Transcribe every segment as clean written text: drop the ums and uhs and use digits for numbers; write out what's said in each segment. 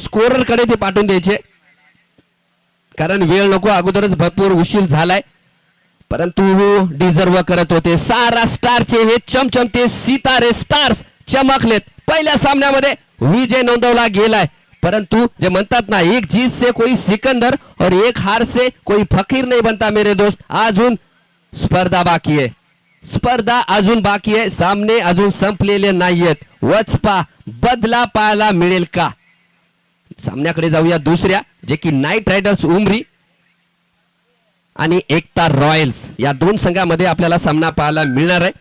Scorer कडे ते पाठवून द्यायचे, कारण वेळ नको, अगोदरच भरपूर उशीर झालाय. परंतु डिझर्व करत होते. सारा स्टारचे हे चमचमते सितारे स्टार्स चमकलेत. पहिल्या सामन्यामध्ये विजय नोंदवला गेलाय. परंतु जे म्हणतात ना, एक जीत से कोई सिकंदर और एक हार से कोई फकीर नहीं बनता मेरे दोस्त. अजून स्पर्धा बाकी आहे, स्पर्धा अजून बाकी आहे. सामने अजून संपलेले नाहीयेत. वचपा बदला पाहायला मिळेल का? सामन्याकडे जाऊया दुसऱ्या, जे की नाईट रायडर्स उमरी आणि एकता रॉयल्स या दोन संघामध्ये आपल्याला सामना पाहायला मिळणार आहे.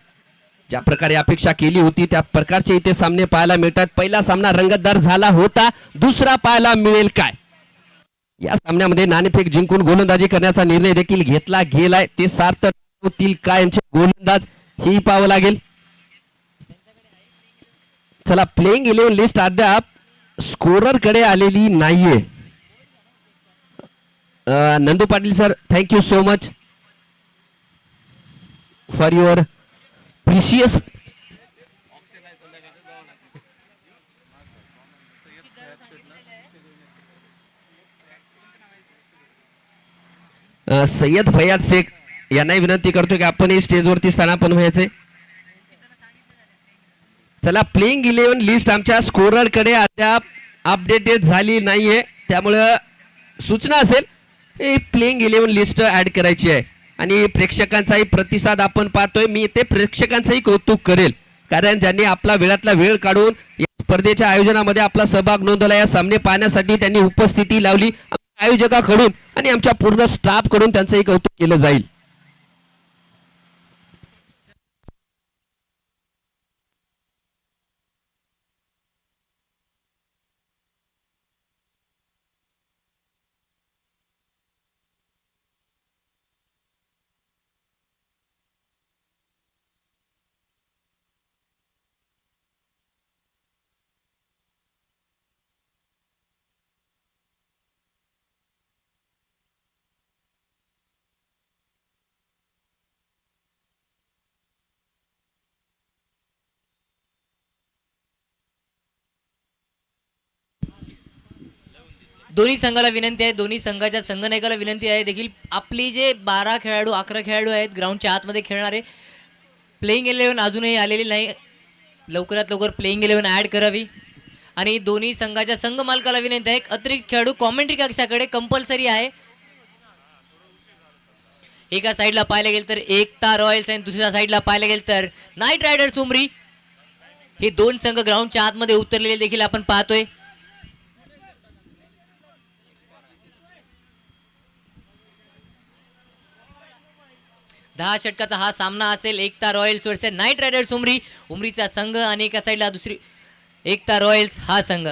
ज्या प्रकारे अपेक्षा केली होती त्या प्रकारचे इथे सामने पाहायला मिळतात. पहिला सामना रंगतदार झाला होता, दुसरा पाहायला मिळेल काय? या सामन्यामध्ये नाणेफेक जिंकून गोलंदाजी करण्याचा निर्णय देखील घेतला गेलाय. ते सार्थक होतील काय यांचे गोलंदाज ही पाहावं लागेल. चला, प्लेइंग 11 लिस्ट अद्याप स्कोरर कडे आलेली नाहीये. Nandu Patil sir, thank you so much for your precious. Sayyad Fayad Shaikh यांनाही विनंती करतो की आपण स्टेजवरती स्थानापन्न व्हायचे. चला, प्लेइंग 11 लिस्ट आमच्या स्कोरर कडे अद्याप अपडेटेड झाली नाहीये, त्यामुळे सूचना असेल प्लेइंग 11 लिस्ट ऍड करायची आहे. आणि प्रेक्षकांचाही प्रतिसाद आपण पाहतोय. मी ते प्रेक्षकांचंही कौतुक करेल, कारण ज्यांनी आपला वेळातला वेळ काढून या स्पर्धेच्या आयोजनामध्ये आपला सहभाग नोंदवला. या सामने पाहण्यासाठी त्यांनी उपस्थिती लावली. आयोजकाकडून आणि आमच्या पूर्ण स्टाफ कडून त्यांचंही कौतुक केलं जाईल. दोन्ही संघाला विनंती आहे, दोन्ही संघाच्या संघनायकाला विनंती आहे देखील, आपली जे 12 खेळाडू 11 खेळाडू आहेत ग्राउंडच्या आतमध्ये खेळणारे, प्लेइंग 11 अजूनही आलेली नाही. लवकरात लवकर प्लेइंग 11 ॲड करावी. आणि दोन्ही संघाच्या संघ मालकाला विनंती आहे, अतिरिक्त खेळाडू कॉमेंट्री कक्षाकडे कंपल्सरी आहे. एका साईडला पाहायला गेलं तर एकता रॉयल्स आणि दुसऱ्या साईडला पाहायला गेलं तर नाईट रायडर्स उमरी. हे दोन संघ ग्राउंडच्या आतमध्ये उतरलेले देखील आपण पाहतोय. दहा षटकाचा हा सामना असेल. Ekta royals versus knight riders Umri. उमरीचा संघ आणि एका साईडला दुसरी एकता रॉयल्स हा संघ.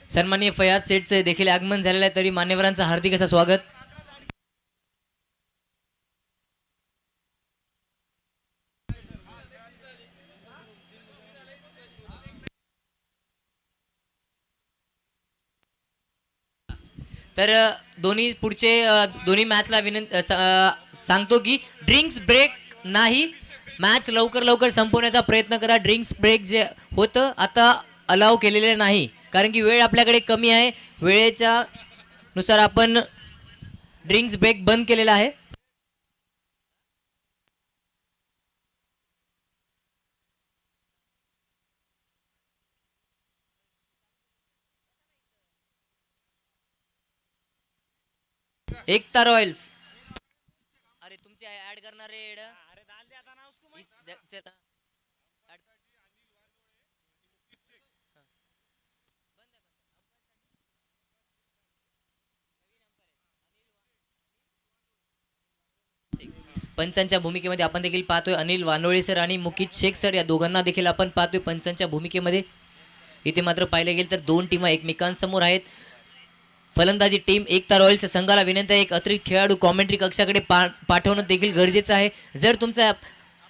सन्माननीय फयाज सेठचे देखील आगमन झालेलं आहे, तरी मान्यवरांचं हार्दिक असं स्वागत. तर दोन्ही पुढचे दोन्ही मॅचला सांगतो की ड्रिंक्स ब्रेक नाही. मॅच लवकर लवकर संपवण्याचा प्रयत्न करा. ड्रिंक्स ब्रेक जे होतं आता अलाव केलेले नाही, कारण की वेळ आपल्याकडे कमी आहे. वेळेच्या नुसार आपण ड्रिंक्स ब्रेक बंद केलेला आहे. एकता रॉयल्स, अरे तुमचे ऍड करणारे पंचांच्या भूमिकेमध्ये आपण देखील पाहतोय अनिल वानोळे सर आणि मुकीत शेख सर, या दोघांना देखील आपण पाहतोय पंचांच्या भूमिकेमध्ये. इथे मात्र पाहिले गेले तर दोन टीमा एकमेकांसमोर आहेत. फलंदाजी टीम एकता रॉयल्सच्या संघाला विनंती आहे, एक अतिरिक्त खेळाडू कॉमेंट्री कक्षाकडे पाठवणं देखील गरजेचं आहे. जर तुमचा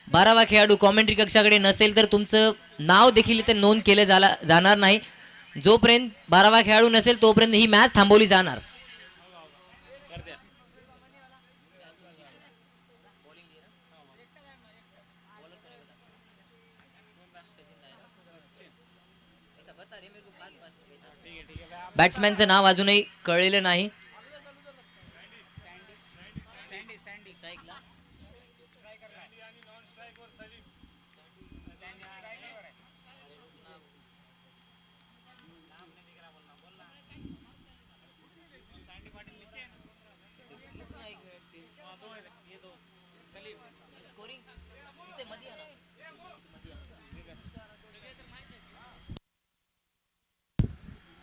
12वा खेळाडू कॉमेंट्री कक्षाकडे नसेल तर तुमचं नाव देखील इथे नोंद केलं जाणार नाही. जोपर्यंत 12वा खेळाडू नसेल तोपर्यंत ही मॅच थांबवली जाणार. बॅट्समॅनचं नाव अजूनही कळलेलं नाही.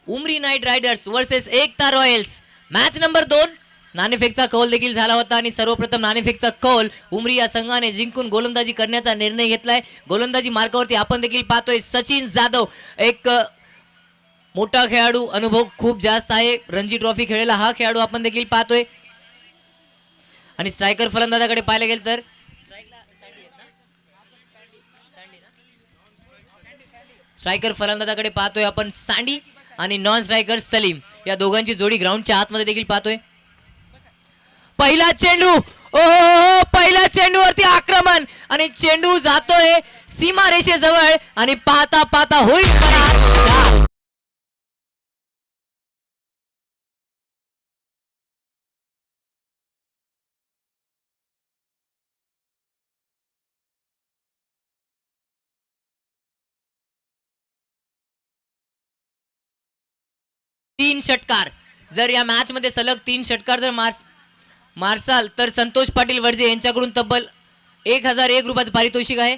उमरी नाईट रायडर्स वर्सेस एकता रॉयल्स. Match number 2. नाणेफेकचा कौल देखील झाला होता आणि सर्वप्रथम नाणेफेकचा कौल उमरी या संघाने जिंकून गोलंदाजी करण्याचा निर्णय घेतलाय. गोलंदाजी मार्गावरती आपण देखील पाहतोय सचिन जाधव, एक मोठा खेळाडू, अनुभव खूप जास्त आहे, रणजी ट्रॉफी खेळलेला हा खेळाडू आपण देखील पाहतोय. आणि स्ट्रायकर फलंदाजाकडे पाहायला गेलं तर स्ट्रायकर फलंदाजाकडे पाहतोय आपण सँडी आणि नॉन स्ट्रायकर सलीम, या दोघांची जोडी ग्राउंडच्या आतमध्ये देखील पाहतोय. पहिला चेंडू, ओ पहिल्या चेंडूवरती आक्रमण आणि चेंडू जातोय सीमारेषेजवळ आणि पाहता पाहता होईल. तीन षटकार. जर या मॅच मध्ये सलग 3 षटकार जर मारसाल तर संतोष पाटील वडजे यांच्याकडून तब्बल 1001 रुपयाचं पारितोषिक आहे.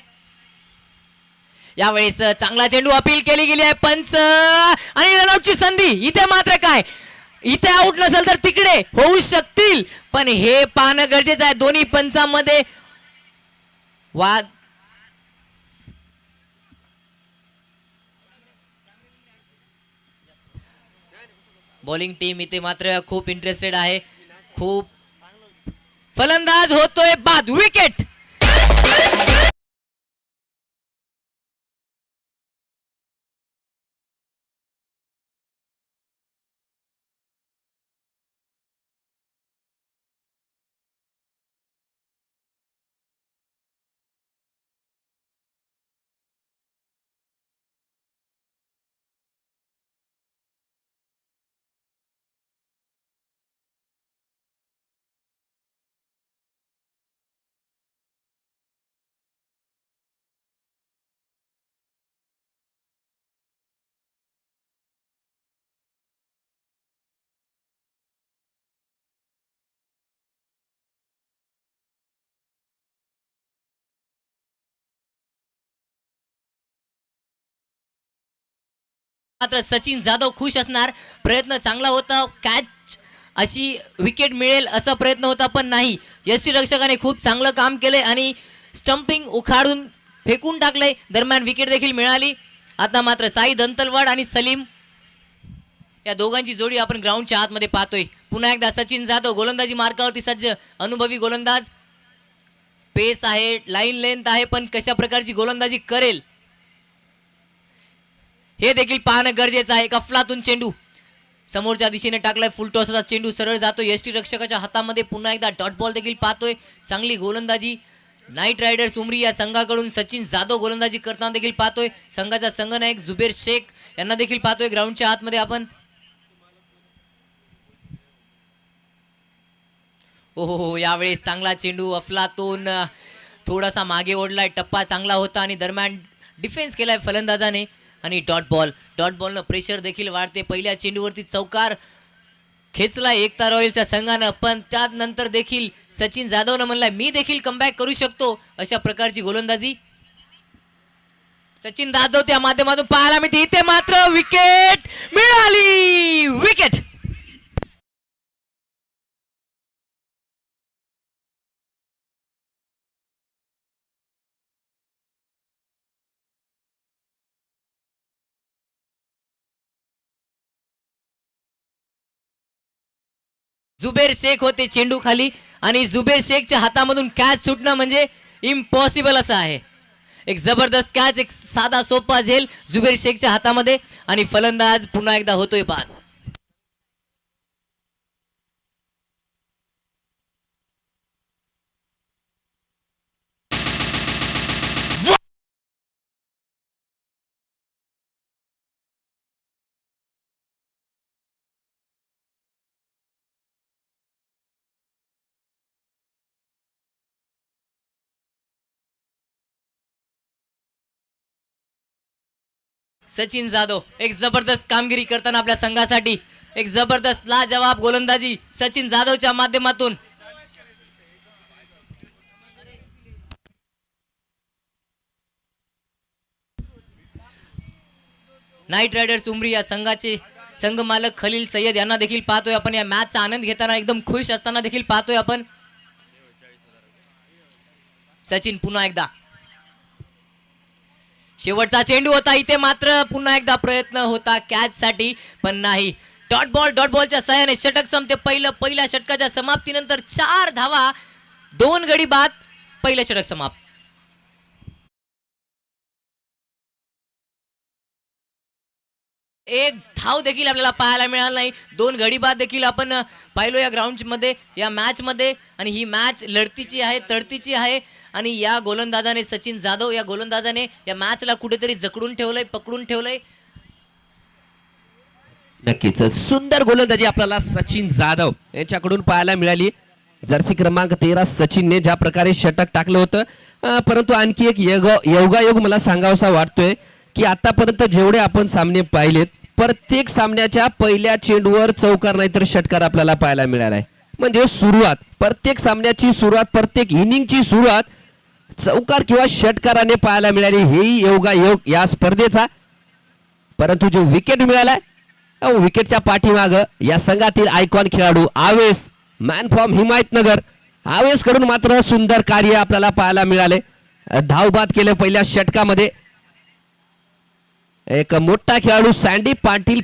यावेळेस चांगला चेंडू अपील केली गेली आहे. पंच आणि रनआउटची संधी. इथे मात्र काय, इथे आउट नसेल तर तिकडे होऊ शकतील, पण हे पाहणं गरजेचं आहे. दोन्ही पंचांमध्ये वाद. बॉलिंग टीम इथे मात्र खूप इंटरेस्टेड आहे. खूप फलंदाज होतोय बाद. विकेट. मात्र सचिन जाधव खुश असणार. प्रयत्न चांगला होता, कॅच अशी विकेट मिळेल असा प्रयत्न होता, पण नाही. यष्टीरक्षकाने खूप चांगलं काम केले आणि स्टंपिंग उखाडून फेकून टाकले. दरम्यान विकेट देखील मिळाली. आता मात्र साई दंतलवाड आणि सलीम या दोघांची जोडी आपण ग्राउंडच्या आतमध्ये पाहतोय. पुन्हा एकदा सचिन जाधव गोलंदाजी मार्गावरती सज्ज, अनुभवी गोलंदाज. पेस आहे, लाईन लेंथ आहे, पण कशा प्रकारची गोलंदाजी करेल हे देखील पाहणं गरजेचं आहे. अफलातून चेंडू समोरच्या दिशेने टाकलाय. फुलटॉसचा चेंडू सरळ जातो यष्टी रक्षकाच्या हातामध्ये. पुन्हा एकदा डॉट बॉल देखील पाहतोय. चांगली गोलंदाजी नाईट रायडर्स उमरी या संघाकडून सचिन जाधव गोलंदाजी करताना देखील पाहतोय. संघाचा संघनायक जुबेर शेख यांना देखील पाहतोय ग्राउंडच्या आतमध्ये आपण. ओहो, यावेळेस चांगला चेंडू अफलातून थोडासा मागे ओढलाय. टप्पा चांगला होता आणि दरम्यान डिफेन्स केलाय फलंदाजाने. आणि डॉट बॉलनं प्रेशर देखील वाढते. पहिल्या चेंडूवरती चौकार खेचला एकता रॉयल्सच्या संघानं, पण त्यानंतर देखील सचिन जाधवनं म्हणलाय मी देखील कमबॅक करू शकतो. अशा प्रकारची गोलंदाजी सचिन जाधव त्या माध्यमातून पाहायला मिळते. इथे मात्र विकेट मिळाली. विकेट. जुबेर शेख होते चेंडू खाली आणि जुबेर शेखच्या हातामधून कॅच सुटणं म्हणजे इम्पॉसिबल असा आहे. एक जबरदस्त कॅच, एक साधा सोपा झेल जुबेर शेखच्या हातामध्ये आणि फलंदाज पुन्हा एकदा होतोय बाद. सचिन जाधव एक जबरदस्त कामगिरी करताना आपल्या संघासाठी एक जबरदस्त लाजवाब गोलंदाजी सचिन जाधवच्या माध्यमातून. नाईट रायडर्स उमरी या संघाचे संघ मालक खलील सय्यद यांना देखील पाहतोय आपण या मॅचचा आनंद घेताना, एकदम खुश असताना देखील पाहतोय आपण. सचिन पुन्हा एकदा शेवटचा चेंडू होता इथे, मात्र पुन्हा एकदा प्रयत्न होता कॅच साठी पण नाही. डॉट बॉलच्या सहाय्याने षटक संपते. पहिल्या षटकाच्या समाप्तीनंतर 4 धावा, 2 गडी बाद, पहिलं षटक समाप्त. एक धाव देखील आपल्याला पाहायला मिळाला नाही. 2 गडी बाद देखील आपण पाहिलो या ग्राउंड मध्ये, या मॅच मध्ये. आणि ही मॅच लढतीची आहे, तडतीची आहे. आणि या गोलंदाजाने सचिन जाधव या गोलंदाजाने या मॅचला कुठेतरी जकडून ठेवलंय, पकडून ठेवलंय. नक्कीच सुंदर गोलंदाजी आपल्याला सचिन जाधव यांच्याकडून पाहायला मिळाली. जर्सी क्रमांक 13 सचिनने ज्या प्रकारे षटक टाकलं होतं, परंतु आणखी एक योगायोग मला सांगावासा वाटतोय की आतापर्यंत जेवढे आपण सामने पाहिलेत, प्रत्येक सामन्याच्या पहिल्या चेंडूवर चौकार नाहीतर षटकार आपल्याला पाहायला मिळालाय. म्हणजे सुरुवात, प्रत्येक सामन्याची सुरुवात, प्रत्येक इनिंगची सुरुवात चौकार किंवा षटकाराने पाहायला मिळाली. हेही योगायोग या स्पर्धेचा. परंतु जो विकेट मिळालाय, विकेटच्या पाठीमाग या संघातील आयकॉन खेळाडू आवेश, मॅन फ्रॉम हिमायतनगर, आवेश कडून मात्र सुंदर कार्य आपल्याला पाहायला मिळाले. धावबाद केले पहिल्या षटकामध्ये. एक मोठा खेळाडू सँडी पाटील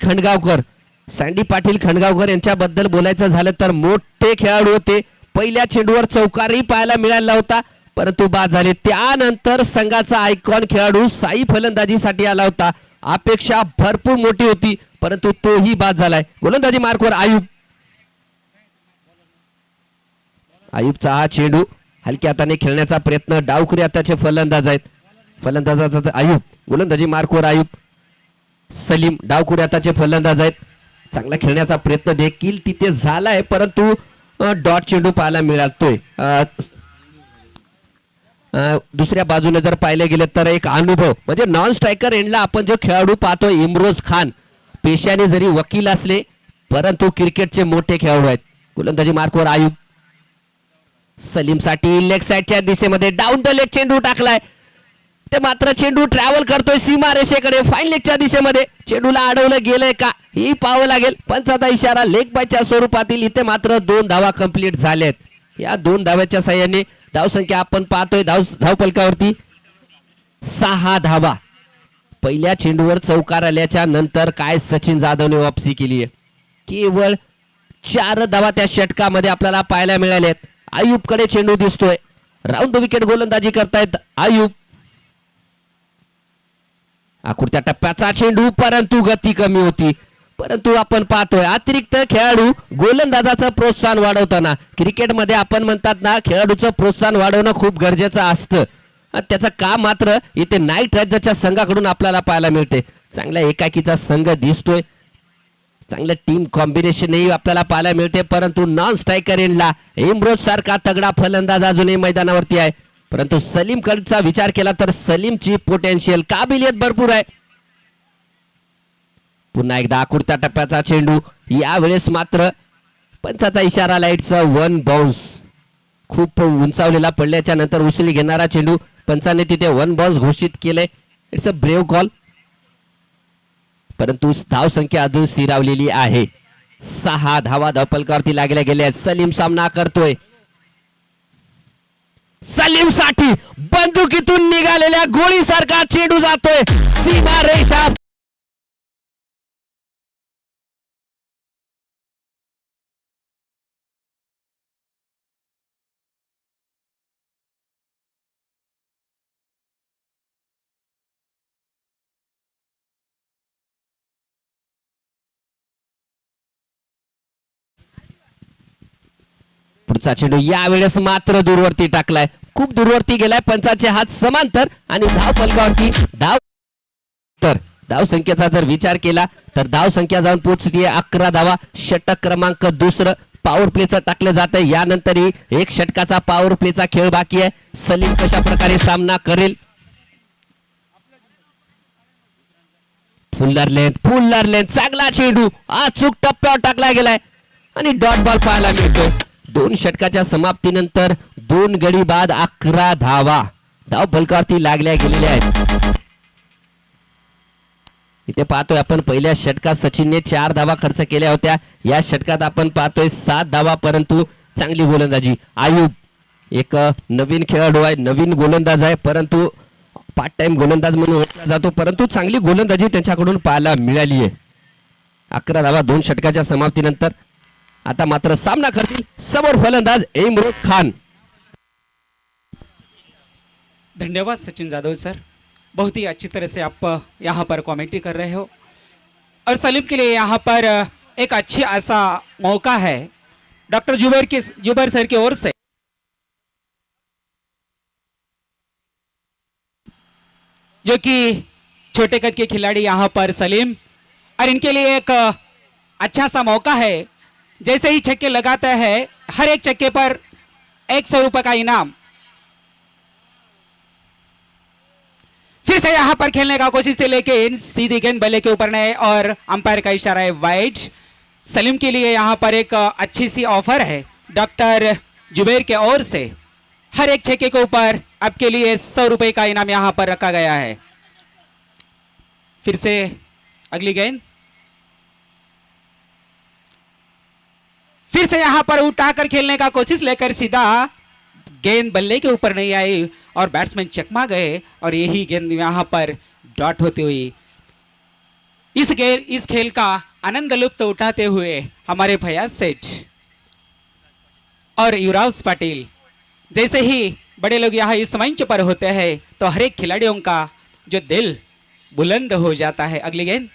खंडगावकर यांच्याबद्दल बोलायचं झालं तर मोठे खेळाडू होते. पहिल्या चेंडूवर चौकारही पाहायला मिळाला होता, परंतु बाद झाले. त्यानंतर संघाचा आयकॉन खेळाडू साई फलंदाजीसाठी आला होता. अपेक्षा भरपूर मोठी होती, परंतु तोही बाद झालाय. गोलंदाजी मार्कवर आयुबचा हा चेंडू हलक्या हाताने खेळण्याचा प्रयत्न. डावखुरी हाताचे फलंदाज आहेत. फलंदाजाचा आयुब, गोलंदाजी मार्कवर आयुब. सलीम डावखुरी हाताचे फलंदाज आहेत. चांगला खेळण्याचा प्रयत्न देखील तिथे झालाय, परंतु डॉट चेंडू पाहायला मिळतोय. दुसऱ्या बाजूने जर पाहिले गेले तर एक अनुभव म्हणजे नॉन स्ट्रायकर एंडला आपण जो खेळाडू पाहतोय इम्रोज खान, पेशाने जरी वकील असले परंतु क्रिकेटचे मोठे खेळाडू आहेत. गोलंदाजी मार्कवर आयुब. सलीमसाठी लेग साइडच्या दिशेमध्ये डाऊन द लेग चेंडू टाकलाय, ते मात्र चेंडू ट्रॅव्हल करतोय सीमा रेषेकडे. फाईन लेगच्या दिशेमध्ये चेंडूला अडवलं गेलंय का ही पाहावं लागेल. पंचाचा इशारा लेग बायच्या स्वरूपातील. इथे मात्र 2 धावा कंप्लीट झाल्यात. या 2 धाव्याच्या साह्याने धावसंख्या आपण पाहतोय धावफलकावरती 6 धावा. पहिल्या चेंडूवर चौकार आल्याच्या नंतर काय सचिन जाधवने वापसी केली आहे. केवळ 4 धावा त्या षटकामध्ये आपल्याला पाहायला मिळाल्यात. आयुबकडे चेंडू दिसतोय. राऊंड द विकेट गोलंदाजी करतायत आयुब. आकृत्या टप्प्याचा चेंडू, परंतु गती कमी होती. परंतु आपण पाहतोय अतिरिक्त खेळाडू गोलंदाजाचं प्रोत्साहन वाढवताना, क्रिकेटमध्ये आपण म्हणतात ना, खेळाडूचं प्रोत्साहन वाढवणं खूप गरजेचं असतं. त्याचं काम मात्र इथे नाईट रायडर्सच्या संघाकडून आपल्याला पाहायला मिळते. चांगल्या एकाकीचा संघ दिसतोय, चांगलं टीम कॉम्बिनेशनही आपल्याला पाहायला मिळते. परंतु नॉन स्ट्रायकर एंडला इम्रोज सारखा तगडा फलंदाज अजूनही मैदानावरती आहे. परंतु सलीम कडचा विचार केला तर सलीमची पोटेन्शियल, काबिलियत भरपूर आहे. पुन्हा एकदा आकृत्या टप्प्याचा चेंडू, यावेळेस मात्र पंचाचा इशारा, लाईटचा 1 बाउन्स. खूप उंचावलेला पडल्याच्या नंतर उसळी घेणारा चेंडू, पंचाने तिथे 1 बाउन्स घोषित केले. It's a brave call. परंतु धाव संख्या अजून स्थिरावलेली आहे. 6 धावा धावफलकावरती लागल्या गेल्या. सलीम सामना करतोय. सलीम साठी बंदुकीतून निघालेल्या गोळीसारखा चेंडू जातोय सीमा रेषा शेवटचा चेंडू यावेळेस मात्र दूरवरती टाकलाय, खूप दूरवरती गेलाय. पंचाचे हात समांतर आणि धाव फलकावरती धाव. तर धाव संख्येचा जर विचार केला तर धाव संख्या जाऊन पोहोचली 11 धावा. षटक क्रमांक दुसरं पॉवर प्लेचं टाकलं जात आहे. यानंतरही एक षटकाचा पॉवर प्लेचा खेळ बाकी आहे. सलीम कशा प्रकारे सामना करेल. फुल्लर लेंथ चांगला चेंडू अचूक टप्प्यावर टाकला गेलाय आणि डॉट बॉल पाहायला मिळतोय. 2 षटकाच्या समाप्तीनंतर 2 गडी बाद 11 धावा धाव फलकावरती लागल्या गेलेल्या आहेत. इथे पाहतोय आपण पहिल्या षटकात सचिनने 4 धावा खर्च केल्या होत्या. या षटकात आपण पाहतोय 7 धावा, परंतु चांगली गोलंदाजी. आयुब एक नवीन खेळाडू आहे, नवीन गोलंदाज आहे, परंतु पार्ट टाइम गोलंदाज म्हणून ओळखला जातो, परंतु चांगली गोलंदाजी त्यांच्याकडून पाहायला मिळाली आहे. 11 धावा 2 षटकाच्या समाप्तीनंतर. आता मात्र सामना करतील समोर फलंदाज इम्रान खान. धन्यवाद सचिन जादव सर, बहुत ही अच्छी तरह से आप यहाँ पर कमेंट्री कर रहे हो. और सलीम के लिए यहाँ पर एक अच्छी ऐसा मौका है डॉक्टर जुबैर सर की ओर से. जो कि छोटे कद के खिलाड़ी यहाँ पर सलीम, और इनके लिए एक अच्छा सा मौका है. जैसे ही छक्के लगाता है हर एक छक्के पर 100 रुपये का इनाम. फिर से यहां पर खेलने का कोशिश थी लेकिन सीधी गेंद बल्ले के ऊपर नहीं और अंपायर का इशारा है वाइड. सलीम के लिए यहां पर एक अच्छी सी ऑफर है डॉक्टर जुबैर के ओर से. हर एक छक्के के ऊपर आपके लिए 100 रुपये का इनाम यहां पर रखा गया है. फिर से अगली गेंद, फिर से यहां पर उठाकर खेलने का कोशिश लेकर सीधा गेंद बल्ले के ऊपर नहीं आई और बैट्समैन चकमा गए और यही गेंद यहां पर डॉट होती हुई. इस खेल का आनंद लुप्त उठाते हुए हमारे फयाज सेठ और युवराज पाटिल जैसे ही बड़े लोग यहाँ इस मंच पर होते हैं तो हर एक खिलाड़ियों का जो दिल बुलंद हो जाता है. अगली गेंद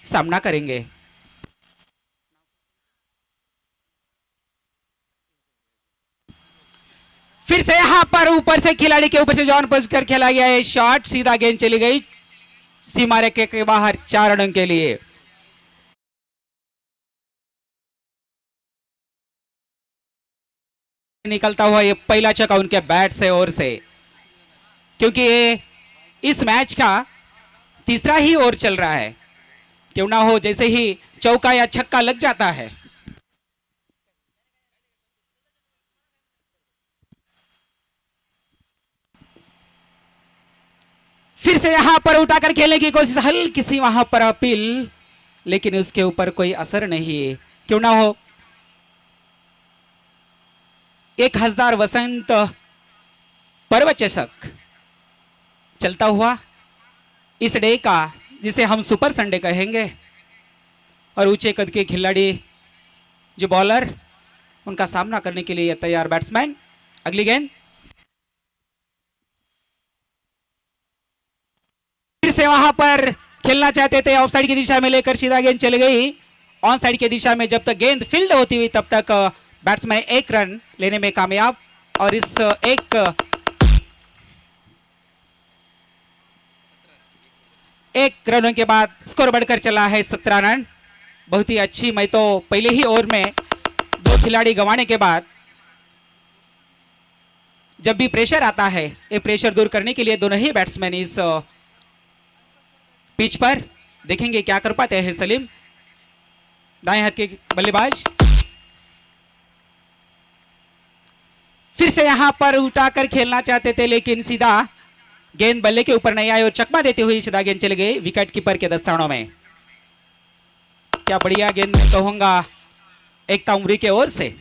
सामना करेंगे. फिर से यहां पर ऊपर से खिलाड़ी के ऊपर से जॉन पोस्ट कर खेला गया है शॉट. सीधा गेंद चली गई सीमा रेखे के बाहर 4 रनों के लिए. निकलता हुआ ये पहला छक्का उनके बैट से ओर से, क्योंकि ये इस मैच का तीसरा ही ओवर चल रहा है. क्यों ना हो, जैसे ही चौका या छक्का लग जाता है फिर से यहां पर उठाकर खेलने की कोशिश, हल्की सी वहां पर अपील, लेकिन उसके ऊपर कोई असर नहीं है. क्यों ना हो, एक हसदार वसंत पर्व चषक चलता हुआ इस डे का, जिसे हम सुपर संडे कहेंगे, और ऊंचे कद के खिलाड़ी जो बॉलर उनका सामना करने के लिए तैयार बैट्समैन. अगली गेंद फिर से वहां पर खेलना चाहते थे, ऑफ साइड की दिशा में लेकर सीधा गेंद चली गई ऑन साइड की दिशा में. जब तक गेंद फील्ड होती हुई तब तक बैट्समैन 1 रन लेने में कामयाब, और इस एक रनों के बाद स्कोर बढ़कर चला है 17 रन. बहुत ही अच्छी, मैं तो पहले ही ओवर में 2 खिलाड़ी गंवाने के बाद जब भी प्रेशर आता है, ये प्रेशर दूर करने के लिए दोनों ही बैट्समैन इस पिच पर देखेंगे क्या कर पाते हैं. सलीम दाएं हाथ के बल्लेबाज फिर से यहां पर उठाकर खेलना चाहते थे, लेकिन सीधा गेंद बल्ले के ऊपर नहीं आई और चकमा देते हुए सीधा गेंद चले गए विकेट कीपर के दस्तानों में. क्या बढ़िया गेंद मैं कहूंगा एकता उमरी के ओर से.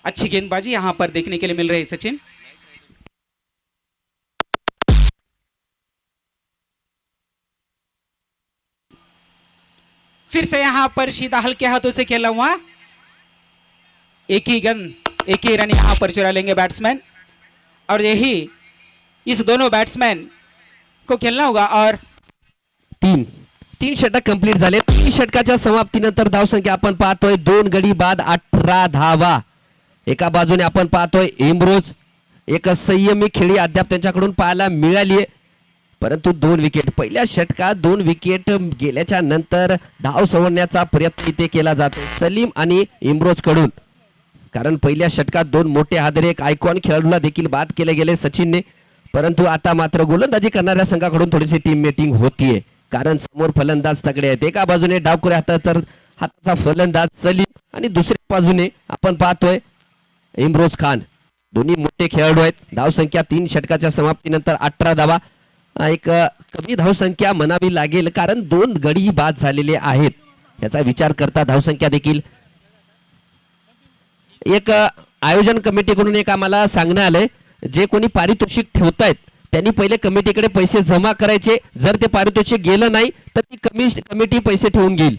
अच्छी गेंदबाजी यहां पर देखने के लिए मिल रही सचिन. फिर से यहां पर सीधा हल्के हाथों से खेला हुआ, एक ही गेंद एक ही रन यहां पर चुरा लेंगे बैट्समैन, और यही इस दोनों बैट्समैन को खेलना होगा. और 3 षटक कंप्लीट झाले. 3 षटकाच्या समाप्तीनंतर धावसंख्या आपण पाहतोय 2 गडी बाद 18 धावा. एका बाजूने आपण पाहतोय इम्रोज, एक संयमी खेळी अद्याप त्यांच्याकडून पाहायला मिळाली आहे, परंतु 2 विकेट पहिल्या षटकात 2 विकेट गेल्याच्या नंतर धाव सोडण्याचा प्रयत्न इथे केला जातो सलीम आणि इम्रोज कडून, कारण पहिल्या षटकात 2 मोठे हादरे एक आयकॉन खेळाडूला देखील बाद केले गेले सचिनने, परंतु आता मात्र गोलंदाजी करणाऱ्या संघाकडून थोडीशी टीम मीटिंग होतीये, कारण समोर फलंदाज तगडे आहेत. एका बाजूने डावखुऱ्या हाताचा फलंदाज सलीम आणि दुसऱ्या बाजूने आपण पाहतोय इम्रोज खान. दोन्ही मोठे खेळाडू आहेत. धावसंख्या 3 षटकाच्या समाप्तीनंतर 18 धावा, एक कमी धावसंख्या म्हणावी लागेल, कारण 2 गडी बाद झालेले आहेत. याचा विचार करता धावसंख्या देखील एक आयोजन कमिटीकडून एक आम्हाला सांगण्यात आलंय, जे कोणी पारितोषिक ठेवतायत त्यांनी पहिले कमिटीकडे पैसे जमा करायचे, जर ते पारितोषिक गेलं नाही तर ती कमिटी पैसे ठेवून घेईल,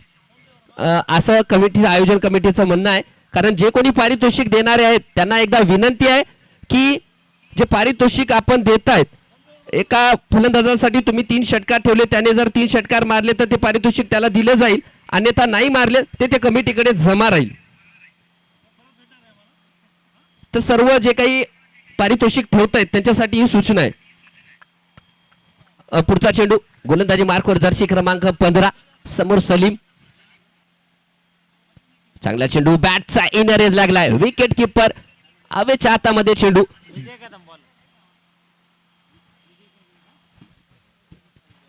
असं आयोजन कमिटीचं म्हणणं आहे. कारण जे कोणी पारितोषिक देणारे आहेत त्यांना एकदा विनंती आहे की जे पारितोषिक आपण देतायत, एका फलंदाजासाठी तुम्ही 3 षटकार ठेवले, त्याने जर 3 षटकार मारले तर ते पारितोषिक त्याला दिलं जाईल, अन्यथा नाही मारले ते कमिटीकडे जमा राहील. तर सर्व जे काही पारितोषिक ठेवतायत त्यांच्यासाठी ही सूचना आहे. पुढचा चेंडू गोलंदाजी मार्कवर जर्सी क्रमांक 15 समोर सलीम. चांगला चेंडू बॅटचा इनर एज लागलाय, विकेट किपर हवेच्या हातामध्ये चेंडू.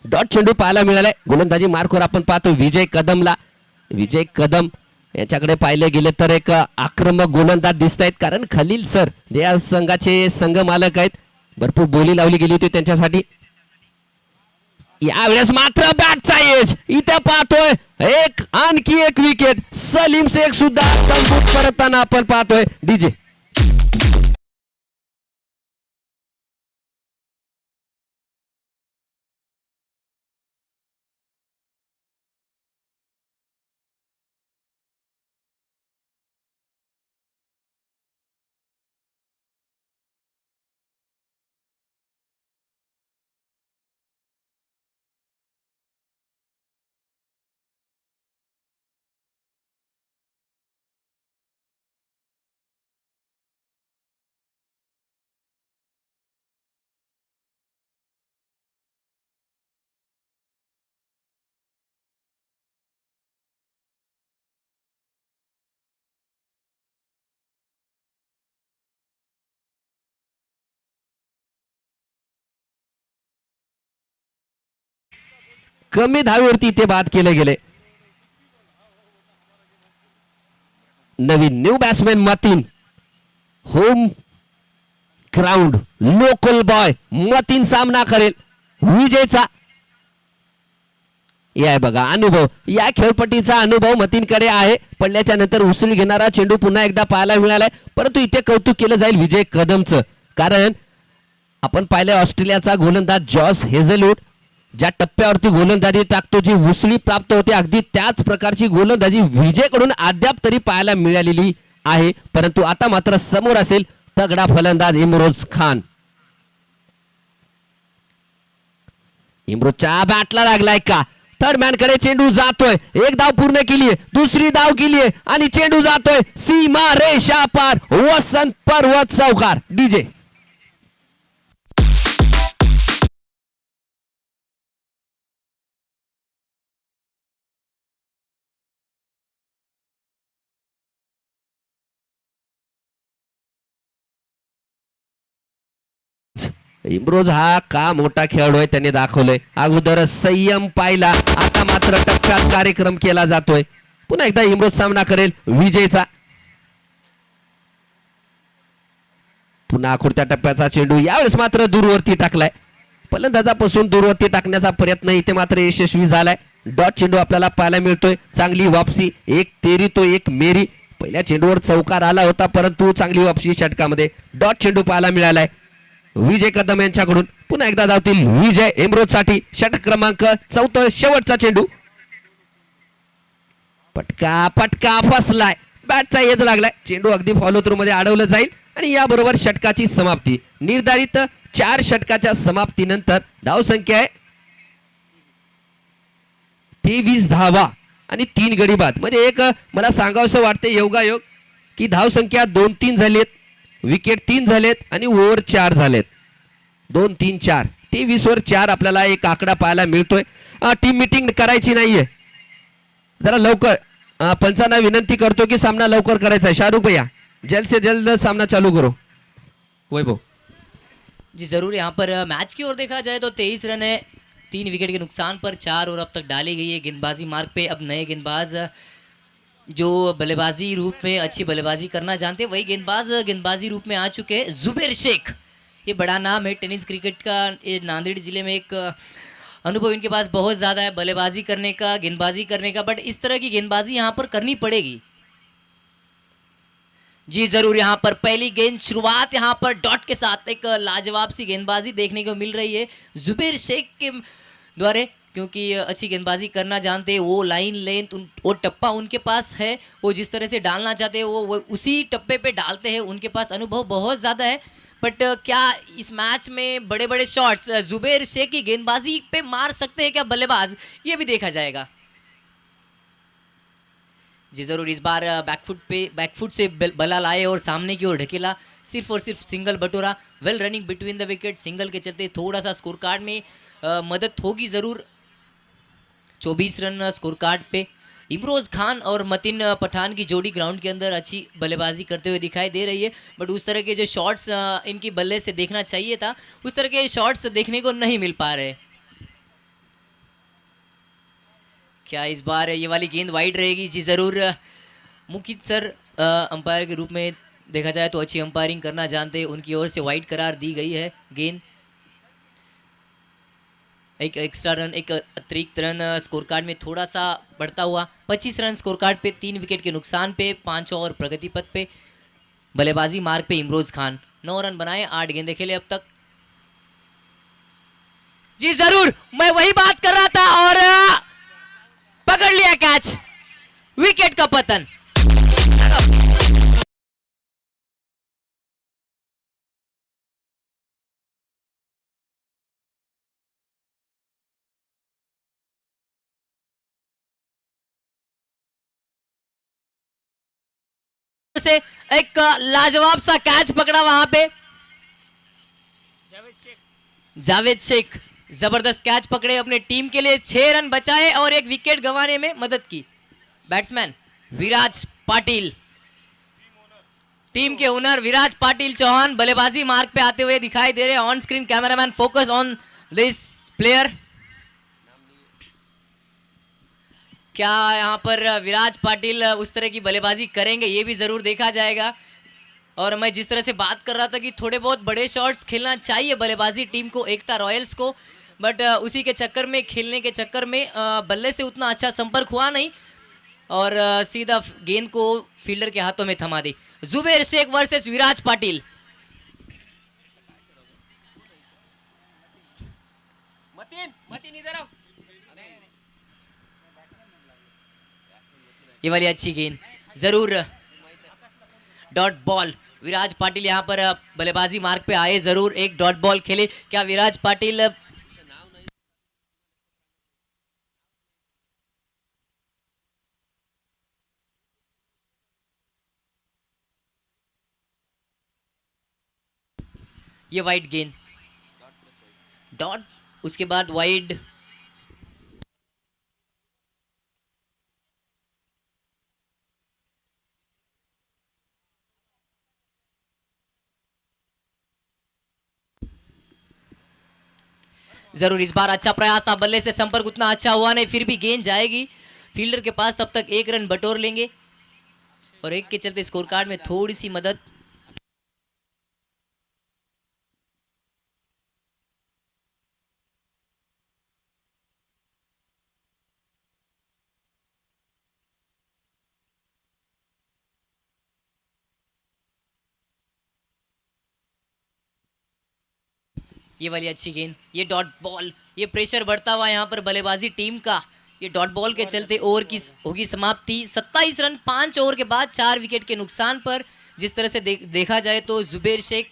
डॉट चेंडू पाहायला मिळालाय. गोलंदाजी मार्कवर आपण पाहतो विजय कदमला. विजय कदम याच्याकडे पाहिले गेले तर एक आक्रमक गोलंदाज दिसत आहेत, कारण खलील सर या संघाचे संघ मालक आहेत. भरपूर बोली लावली गेली होती त्यांच्यासाठी. यावेळेस मात्र बॅटचा एज इथे पाहतोय, आणखी एक विकेट सलीम शेख सुद्धा तंबूत परतताना आपण पाहतोय. डीजे कमी धावेवरती इथे बाद केले गेले. नवीन new batsman Matin, home ground local boy Matin सामना करेल विजयचा. या बघा अनुभव, या खेळपट्टीचा अनुभव मतीनकडे आहे. पडल्याच्या नंतर उसळी घेणारा चेंडू पुन्हा एकदा पाहायला मिळालाय, परंतु इथे कौतुक केलं जाईल विजय कदमचं, कारण आपण पाहिलं ऑस्ट्रेलियाचा गोलंदाज जॉस हेझलवूड ज्या टप्प्यावरती गोलंदाजी टाकतो, जी उसळी प्राप्त होते, अगदी त्याच प्रकारची गोलंदाजी विजयकडून अद्याप तरी पाहायला मिळालेली आहे. परंतु आता मात्र समोर असेल तगडा फलंदाज इम्रोज खान. इम्रोजच्या बॅटला लागलाय का, थर्ड मॅन कडे चेंडू जातोय, एक धाव पूर्ण केलीये, दुसरी धाव केलीये आणि चेंडू जातोय सीमा रेषा पार, वसंत पर्वत चौकार. डीजे इम्रोज हा का मोठा खेळाडू आहे त्याने दाखवलंय. अगोदर संयम पाहिला, आता मात्र टप्प्यात कार्यक्रम केला जातोय. पुन्हा एकदा इम्रोज सामना करेल विजयचा. पुन्हा खुर्त्या टप्प्याचा चेंडू, यावेळेस मात्र दूरवरती टाकलाय. फलंदाजापासून दूरवरती टाकण्याचा प्रयत्न इथे मात्र यशस्वी झालाय. डॉट चेंडू आपल्याला पाहायला मिळतोय. चांगली वापसी, एक तेरी तो एक मेरी. पहिल्या चेंडूवर चौकार आला होता, परंतु चांगली वापसी षटकामध्ये डॉट चेंडू पाहायला मिळालाय विजय कदम यांच्याकडून. पुन्हा एकदा धावतील विजय इम्रोज साठी. षटक क्रमांक 4 शेवटचा चेंडू. पटका पटका फसलाय, बॅटचा येज लागलाय. चेंडू अगदी फॉलो थ्रू मध्ये अडवलं जाईल आणि याबरोबर षटकाची समाप्ती. निर्धारित 4 षटकाच्या समाप्तीनंतर धावसंख्या आहे 23 धावा आणि 3 गडी बाद. म्हणजे एक मला सांगावंसं वाटतं योगायोग की धावसंख्या 2-3 झालेत, विकेट 3 झालेत आणि ओव्हर 4 झालेत. 2-3-4 23 वर 4 आपल्याला एक आकडा पाहायला मिळतोय. टीम मीटिंग करायची नाहीये, जरा लवकर. पंचांना विनंती करतो की सामना लवकर करायचा है. शाहरुख भैया जल्द से जल्द सामना चालू करो. वैभव. जी ज़रूर. यहाँ पर मैच की ओर देखा जाए तो 23 रन है, 3 विकेट के नुकसान पर 4 ओवर अब तक डाली गई है. गेंदबाजी मार्ग पे अब नए गेंदबाज जो बल्लेबाजी रूप में अच्छी बल्लेबाजी करना जानते हैं वही गेंदबाज गेंदबाजी रूप में आ चुके हैं. जुबेर शेख, ये बड़ा नाम है टेनिस क्रिकेट का. ये नांदेड़ ज़िले में एक अनुभव इनके पास बहुत ज़्यादा है बल्लेबाजी करने का, गेंदबाजी करने का. बट इस तरह की गेंदबाजी यहाँ पर करनी पड़ेगी. जी ज़रूर. यहाँ पर पहली गेंद शुरुआत यहाँ पर डॉट के साथ एक लाजवाब सी गेंदबाजी देखने को मिल रही है जुबेर शेख के द्वारा, क्योंकि अच्छी गेंदबाजी करना जानते हैं. वो लाइन लेंथ वो टप्पा उनके पास है, वो जिस तरह से डालना चाहते हैं वो उसी टप्पे पे डालते हैं. उनके पास अनुभव बहुत ज़्यादा है. बट क्या इस मैच में बड़े बड़े शॉट्स जुबेर शेख की गेंदबाजी पे मार सकते हैं क्या बल्लेबाज, ये भी देखा जाएगा. जी ज़रूर. इस बार बैकफुट से बल्ला लाए और सामने की ओर ढकेला, सिर्फ और सिर्फ सिंगल बटोरा. Well running between the wicket, single के चलते थोड़ा सा स्कोर कार्ड में मदद होगी ज़रूर. 24 रन स्कोर कार्ड पे. इमरोज़ खान और मतिन पठान की जोड़ी ग्राउंड के अंदर अच्छी बल्लेबाजी करते हुए दिखाई दे रही है. बट उस तरह के जो शॉट्स इनकी बल्ले से देखना चाहिए था, उस तरह के शॉट्स देखने को नहीं मिल पा रहे. क्या इस बार ये वाली गेंद वाइड रहेगी? जी ज़रूर. मुकित सर अंपायर के रूप में देखा जाए तो अच्छी अंपायरिंग करना जानते हैं, उनकी ओर से वाइड करार दी गई है. गेंद एक एक्स्ट्रा रन, एक अतिरिक्त रन स्कोर कार्ड में थोड़ा सा बढ़ता हुआ. 25 रन स्कोर कार्ड पे, 3 विकेट के नुकसान पे, 5 ओवर प्रगति पथ पे. बल्लेबाजी मार्ग पे इमरोज़ खान 9 रन बनाए, 8 गेंदे खेले अब तक. जी ज़रूर. मैं वही बात कर रहा था और पकड़ लिया कैच. विकेट का पतन. से एक लाजवाब सा कैच पकड़ा वहां पे जावेद शेख. जबरदस्त कैच पकड़े, अपने टीम के लिए 6 रन बचाए और एक विकेट गंवाने में मदद की. बैट्समैन विराज पाटिल, टीम के ओनर विराज पाटिल चौहान बल्लेबाजी मार्ग पे आते हुए दिखाई दे रहे हैं. On screen cameraman focus on this player. क्या यहाँ पर विराज पाटिल उस तरह की बल्लेबाजी करेंगे, ये भी ज़रूर देखा जाएगा. और मैं जिस तरह से बात कर रहा था कि थोड़े बहुत बड़े शॉट्स खेलना चाहिए बल्लेबाजी टीम को, एकता रॉयल्स को. बट उसी के चक्कर में, खेलने के चक्कर में बल्ले से उतना अच्छा संपर्क हुआ नहीं और सीधा गेंद को फील्डर के हाथों में थमा दी. जुबेर शेख वर्सेस विराज पाटिल. मतीन इधर आओ. ये वाली अच्छी गेंद ज़रूर. Dot ball. विराज पाटिल यहाँ पर बल्लेबाजी मार्ग पे आए, ज़रूर एक डॉट बॉल खेले. क्या विराज पाटिल ये वाइड गेंद, डॉट, उसके बाद वाइड. जरूर इस बार अच्छा प्रयास था, बल्ले से संपर्क उतना अच्छा हुआ नहीं, फिर भी गेंद जाएगी फील्डर के पास. तब तक 1 रन बटोर लेंगे और 1 के चलते स्कोर कार्ड में थोड़ी सी मदद. ये वाली अच्छी गेंद, ये डॉट बॉल. ये प्रेशर बढ़ता हुआ यहाँ पर बल्लेबाजी टीम का. ये डॉट बॉल के चलते ओवर की होगी समाप्ति. 27 रन 5 ओवर के बाद 4 विकेट के नुकसान पर. जिस तरह से देखा जाए तो जुबेर शेख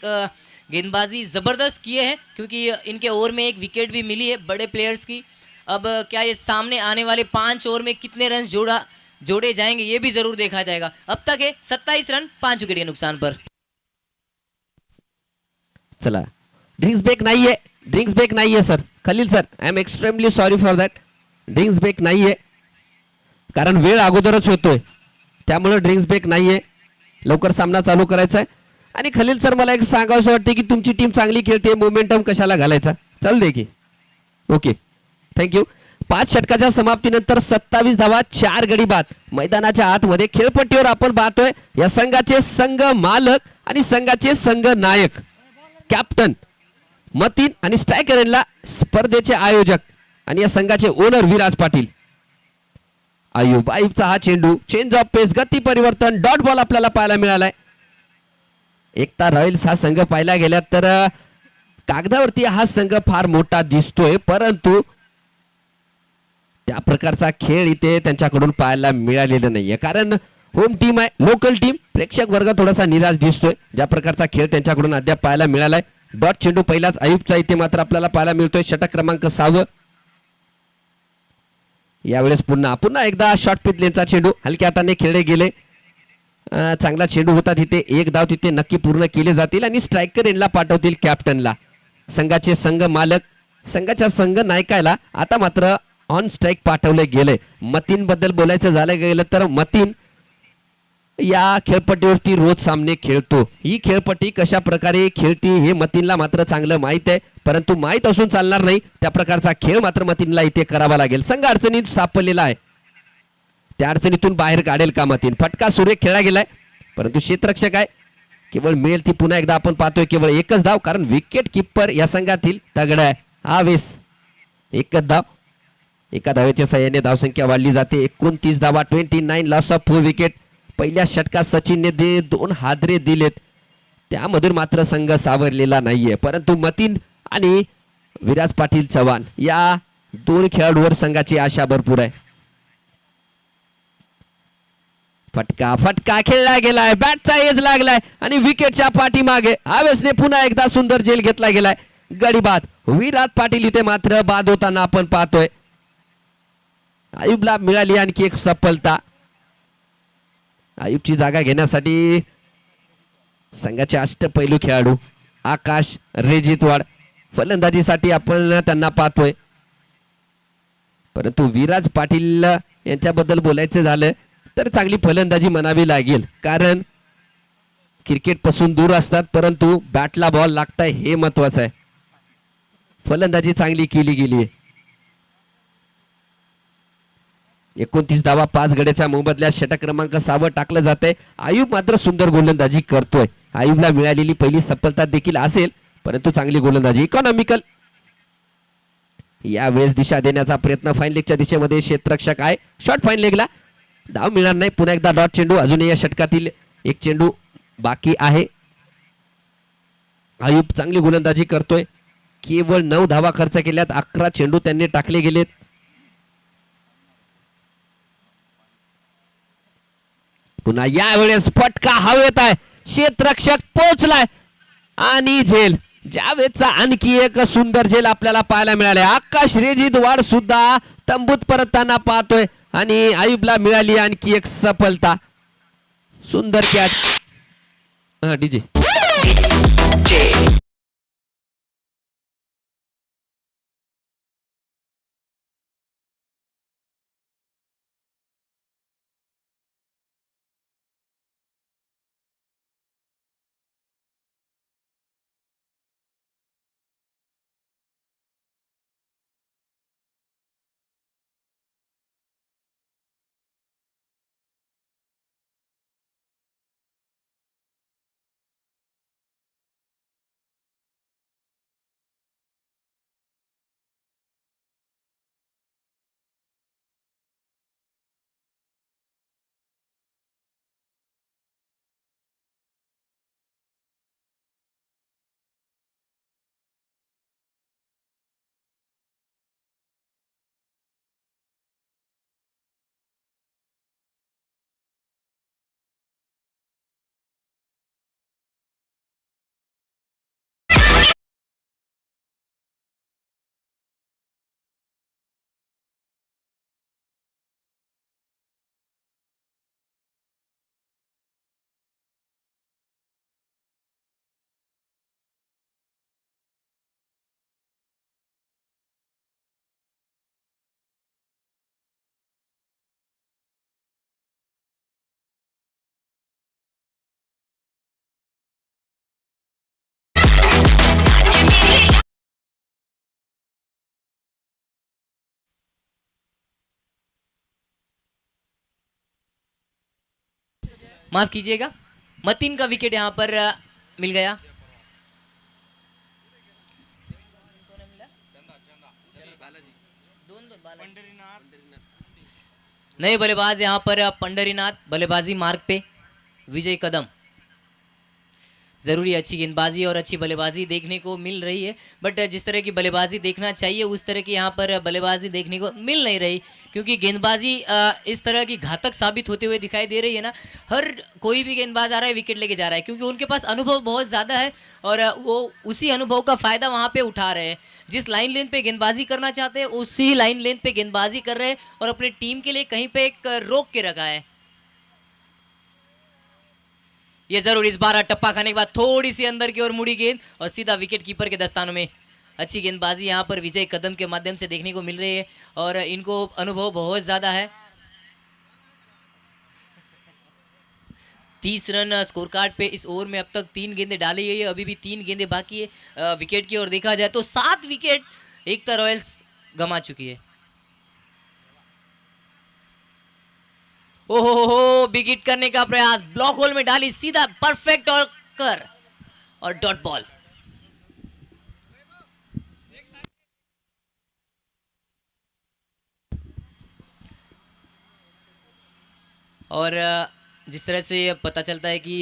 गेंदबाजी ज़बरदस्त किए हैं, क्योंकि इनके ओवर में 1 विकेट भी मिली है बड़े प्लेयर्स की. अब क्या ये सामने आने वाले 5 ओवर में कितने रन जोड़े जाएंगे ये भी जरूर देखा जाएगा। अब तक है 27 रन 5 विकेट के नुकसान पर। चला, ड्रिंक्स ब्रेक नाहीये, ड्रिंक्स ब्रेक नाहीये sir, Khalil sir, I am extremely sorry for that. Drinks break नाहीये कारण वेळ अगोदरच होतोय, त्यामुळे ड्रिंक्स ब्रेक नाहीये. लवकर सामना चालू करायचा आहे. आणि खलील सर, मला एक सांगावंसं वाटते की तुमची टीम चांगली खेळते, मोमेंटम कशाला घालायचा, चल दे की. Okay, thank you. 5 षटकाच्या समाप्तीनंतर 27 धावा, 4 गडी बाद. मैदानाच्या आतमध्ये खेळपट्टीवर आपण पाहतोय या संघाचे संघ मालक आणि संघाचे संघ नायक कॅप्टन मतीन आणि स्ट्रायकरला स्पर्धेचे आयोजक आणि या संघाचे ओनर विराज पाटील. आयुबचा हा चेंडू, चेंज ऑफ पेस, गती परिवर्तन, डॉट बॉल आपल्याला पाहायला मिळालाय. एकता रॉयल्स हा संघ पाहायला गेला तर कागदावरती हा संघ फार मोठा दिसतोय, परंतु त्या प्रकारचा खेळ इथे त्यांच्याकडून पाहायला मिळालेला नाहीये. कारण होम टीम आहे, लोकल टीम, प्रेक्षक वर्ग थोडासा निराश दिसतोय. ज्या प्रकारचा खेळ त्यांच्याकडून अद्याप पाहायला मिळालाय. डॉट चेंडू पहिलाच आयुबचा इथे मात्र आपल्याला पाहायला मिळतोय. षटक क्रमांक 6. यावेळेस पुन्हा एकदा शॉर्ट पिच लेनचा चेंडू हलक्या हाताने खेळले गेले. चांगला चेंडू होता तिथे. एक धाव तिथे नक्की पूर्ण केले जातील आणि स्ट्रायकर एंडला पाठवतील कॅप्टनला. संघाचे संघ मालक, संघाच्या संघ नायकाला आता मात्र ऑन स्ट्राईक पाठवले गेले. मतीन बद्दल बोलायचं झालं गेलं तर मतीन या खेळपट्टीवरती रोज सामने खेळतो. ही खेळपट्टी कशा प्रकारे खेळती हे मतीनला मात्र चांगलं माहित आहे, परंतु माहित असून चालणार नाही. त्या प्रकारचा खेळ मात्र मतीनला इथे करावा लागेल. संघ अडचणीत सापडलेला आहे, त्या अडचणीतून बाहेर काढेल का मतीन. फटका सुरेख खेळला गेलाय, परंतु क्षेत्ररक्षक आहे, केवळ मिळेल ती पुन्हा एकदा आपण पाहतोय केवळ एकच धाव, कारण विकेट किपर या संघातील तगडा आहे आवेस. एकच धाव, एका धावेच्या सहाय्याने धावसंख्या वाढली जाते. 29 धावा, 29 लॉस ऑफ 4 विकेट. पहिल्या षटकात सचिनने 2 हादरे दिलेत, त्यामधून मात्र संघ सावरलेला नाहीये. परंतु मतीन आणि विराज पाटील चव्हाण या 2 खेळाडूवर संघाची आशा भरपूर आहे. फटका खेळला गेलाय, बॅटचा एज लागलाय आणि विकेटच्या पाठीमागे आवेसने पुन्हा एकदा सुंदर झेल घेतला गेलाय. गडी बाद. विराज पाटील इथे मात्र बाद होताना आपण पाहतोय. आयुबला मिळाली आणखी एक सफलता. आयुबची जागा घेण्यासाठी संघाचे अष्टपैलू खेळाडू आकाश रेजितवाड फलंदाजीसाठी आपण त्यांना पाहतोय. परंतु विराज पाटील यांच्याबद्दल बोलायचं झालं तर चांगली फलंदाजी म्हणावी लागेल, कारण क्रिकेट पासून दूर असतात परंतु बॅटला बॉल लागताय हे महत्वाचं आहे. फलंदाजी चांगली केली गेली आहे. 29 धावा 5 गड्याच्या मोबदल्यात षटक क्रमांक 6 टाकलं जातंय. आयुब मात्र सुंदर गोलंदाजी करतोय. आयुबला मिळालेली पहिली सफलता देखील असेल, परंतु चांगली गोलंदाजी, इकॉनॉमिकल. यावेळेस दिशा देण्याचा प्रयत्न फाईन लेगच्या दिशेमध्ये क्षेत्ररक्षक आहे. शॉर्ट फाईन लेगला धाव मिळणार नाही. पुन्हा एकदा डॉट चेंडू. अजूनही या षटकातील एक चेंडू बाकी आहे. आयुब चांगली गोलंदाजी करतोय. केवळ 9 धावा खर्च केल्यात, 11 चेंडू त्यांनी टाकले गेलेत. पुन्हा यावेळेस फटका हवेत आहे. क्षेत्ररक्षक पोहोचलाय आणि झेल. जावेदचा आणखी एक सुंदर झेल आपल्याला पाहायला मिळाले. आकाश रेजितवाड सुद्धा तंबूत परतताना पाहतोय आणि आयुबला मिळाली आणखी एक सफलता. सुंदर कॅच. डीजे माफ कीजिएगा, मतीन का विकेट यहाँ पर मिल गया। नए बल्लेबाज यहाँ पर पंढरीनाथ बल्लेबाजी मार्ग पे, विजय कदम। ज़रूरी अच्छी गेंदबाजी और अच्छी बल्लेबाजी देखने को मिल रही है, बट जिस तरह की बल्लेबाजी देखना चाहिए उस तरह की यहाँ पर बल्लेबाजी देखने को मिल नहीं रही, क्योंकि गेंदबाजी इस तरह की घातक साबित होते हुए दिखाई दे रही है ना। हर कोई भी गेंदबाज आ रहा है विकेट लेके जा रहा है, क्योंकि उनके पास अनुभव बहुत ज़्यादा है और वो उसी अनुभव का फ़ायदा वहाँ पे उठा रहे हैं। जिस लाइन लेंथ पे गेंदबाजी करना चाहते हैं उसी लाइन लेंथ पे गेंदबाजी कर रहे हैं और अपने टीम के लिए कहीं पे एक रोक के रखा है। ये जरूर इस बार टप्पा खाने के बाद थोड़ी सी अंदर की ओर मुड़ी गेंद और सीधा विकेट कीपर के दस्तानों में। अच्छी गेंदबाजी यहाँ पर विजय कदम के माध्यम से देखने को मिल रही है और इनको अनुभव बहुत ज़्यादा है। 30 रन स्कोर कार्ड पे इस ओवर में अब तक 3 गेंदें डाली गई है, अभी भी 3 गेंदें बाकी है विकेट की ओर देखा जाए तो 7 विकेट एकता रॉयल्स गंवा चुकी है। ओहो, बिग हिट करने का प्रयास, ब्लॉक होल में डाली सीधा परफेक्ट और डॉट बॉल। और जिस तरह से पता चलता है कि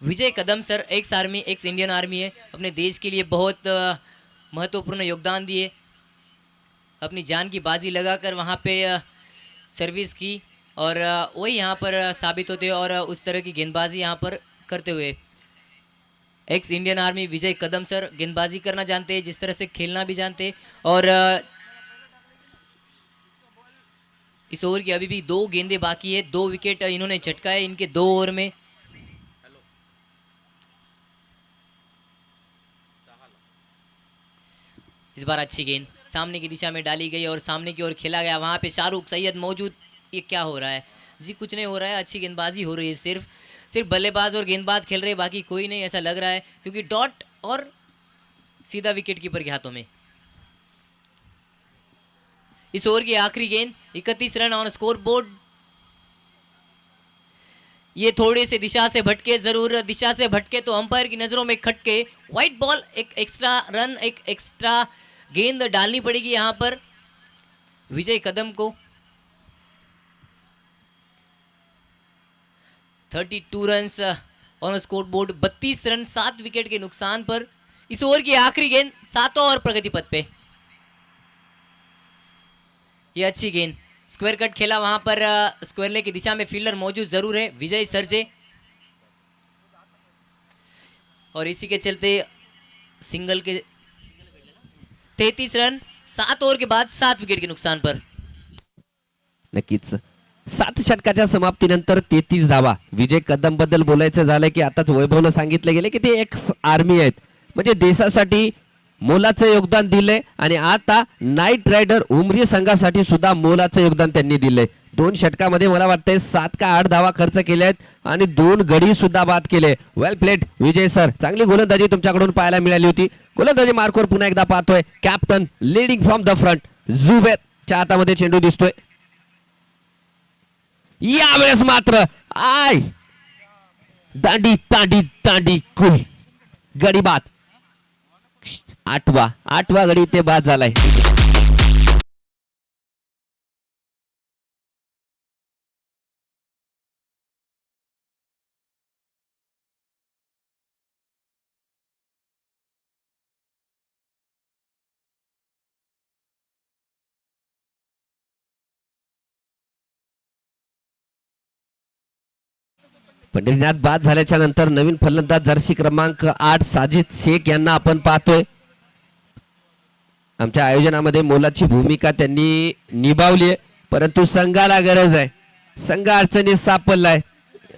Vijay Kadam sir ex Indian army है, अपने देश के लिए बहुत महत्वपूर्ण योगदान दिए, अपनी जान की बाजी लगाकर वहाँ पे सर्विस की और वही यहाँ पर साबित होते और उस तरह की गेंदबाजी यहाँ पर करते हुए। एक्स इंडियन आर्मी विजय कदम सर गेंदबाजी करना जानते हैं, जिस तरह से खेलना भी जानते हैं और इस ओवर की अभी भी 2 गेंदें बाकी है, 2 विकेट इन्होंने झटका है इनके 2 ओवर में। इस बार अच्छी गेंद सामने की दिशा में डाली गई और सामने की ओर खेला गया, वहां पे शाहरुख सैयद मौजूद। ये क्या हो रहा है जी? कुछ नहीं हो रहा है, अच्छी गेंदबाजी हो रही है, सिर्फ बल्लेबाज और गेंदबाज खेल रहे हैं, बाकी कोई नहीं ऐसा लग रहा है, क्योंकि डॉट और सीधा विकेट कीपर के हाथों में। इस ओवर की आखिरी गेंद, 31 रन ऑन स्कोर बोर्ड। ये थोड़े से दिशा से भटके, जरूर दिशा से भटके तो अंपायर की नजरों में खटके, व्हाइट बॉल, एक एक्स्ट्रा रन, एक एक्स्ट्रा गेंद डालनी पड़ेगी यहां पर विजय कदम को। 32 runs on score board, 32 run 7 wicket के नुकसान पर। इस ओवर की आखिरी गेंद 7वां ओवर प्रगति पथ पे। ये अच्छी गेंद, स्क्वायर कट खेला, वहां पर स्क्वायर लेग की दिशा में फील्डर मौजूद जरूर है विजय सरजे, और इसी के चलते सिंगल के 33 रन 7 ओवर के बाद 7 विकेट के नुकसान पर। नक्कीच 7 षटकाच्या समाप्तीनंतर 33 धावा. विजय कदम बद्दल बोलायचं झालं की आताच वैभवनं सांगितलं गेले की ते एक्स आर्मी आहेत, म्हणजे देशासाठी मोलाचं योगदान दिले आणि आता नाईट रायडर उमरी संघासाठी सुद्धा मोलाचं योगदान त्यांनी दिले. 2 षटकामध्ये मला वाटतंय 7 का 8 धावा खर्च केले आहेत आणि 2 गडी सुद्धा बाद केले. वेल प्लेड विजय सर, चांगली गोलंदाजी तुमच्याकडून पाहायला मिळाली होती. गोलंदाजी मार्कवर पुन्हा एकदा पाहतोय, captain leading from the front, जुबेरच्या हातामध्ये चेंडू दिसतोय. यावेळेस मात्र दांडी दांडी दांडी कुल गडी बाद. 8वा गडी ते बाद झालाय. पंढरीनाथ बाद झाल्याच्या नंतर नवीन फलंदाज जर्सी क्रमांक 8 साजिद शेख यांना आपण पाहतोय. आमच्या आयोजनामध्ये मोलाची भूमिका त्यांनी निभावली आहे, परंतु संघाला गरज आहे. संघ अडचणीत सापडलाय,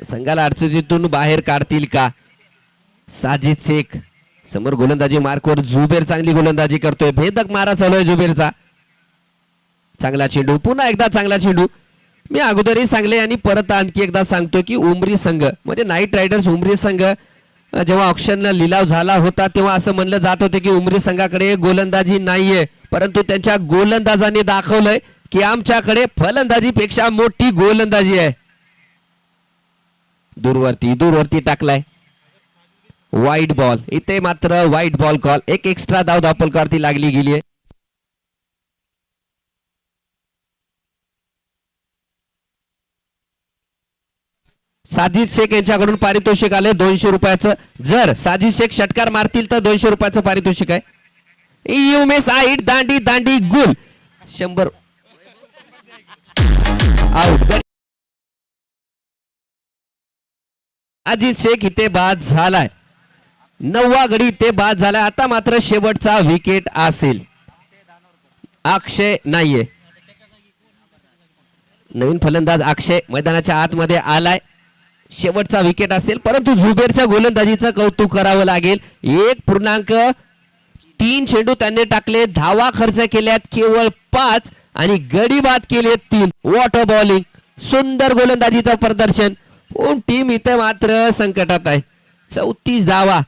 संघाला अडचणीतून बाहेर काढतील का? साजिद शेख समोर गोलंदाजी मार्कवर जुबेर चांगली गोलंदाजी करतोय. भेदक मारा चालू आहे जुबेरचा. चांगला चेंडू, पुन्हा एकदा चांगला चेंडू. मी अगोदरही सांगले आणि परत आणखी एकदा सांगतो की उमरी संघ म्हणजे नाईट रायडर्स उमरी संघ जेव्हा ऑक्शनला लिलाव झाला होता तेव्हा असं म्हणलं जात होते की उमरी संघाकडे गोलंदाजी नाहीये, परंतु त्यांच्या गोलंदाजाने दाखवलंय की आमच्याकडे फलंदाजीपेक्षा मोठी गोलंदाजी आहे. दूरवरती टाकलाय. वाईट बॉल. इथे मात्र वाईट बॉल कॉल. एक एक्स्ट्रा धाव धावपलकावरती लागली गेली आहे. साजिद शेख यांच्याकडून पारितोषिक आले 200 रुपयाचं. जर साजिद शेख षटकार मारतील तर 200 रुपयाचं पारितोषिक आहे. यू मे साईड दांडी दांडी गुल 100 आउट. अजित शेख इथे बाद झालाय. 9वा गडी इथे बाद झालाय. आता मात्र शेवटचा विकेट असेल. अक्षय नाहीये. नवीन फलंदाज अक्षय मैदानाच्या आतमध्ये आलाय. शेवटचा विकेट असेल परंतु झुबेरच्या गोलंदाजीचं कौतुक करावं लागेल. 1.3 चेंडू त्यांनी टाकले. धावा खर्च केल्यात केवळ 5 आणि गडी बाद केले 3. Water bowling. सुंदर गोलंदाजीचं प्रदर्शन. टीम इथे मात्र संकटात आहे. 34 धावा.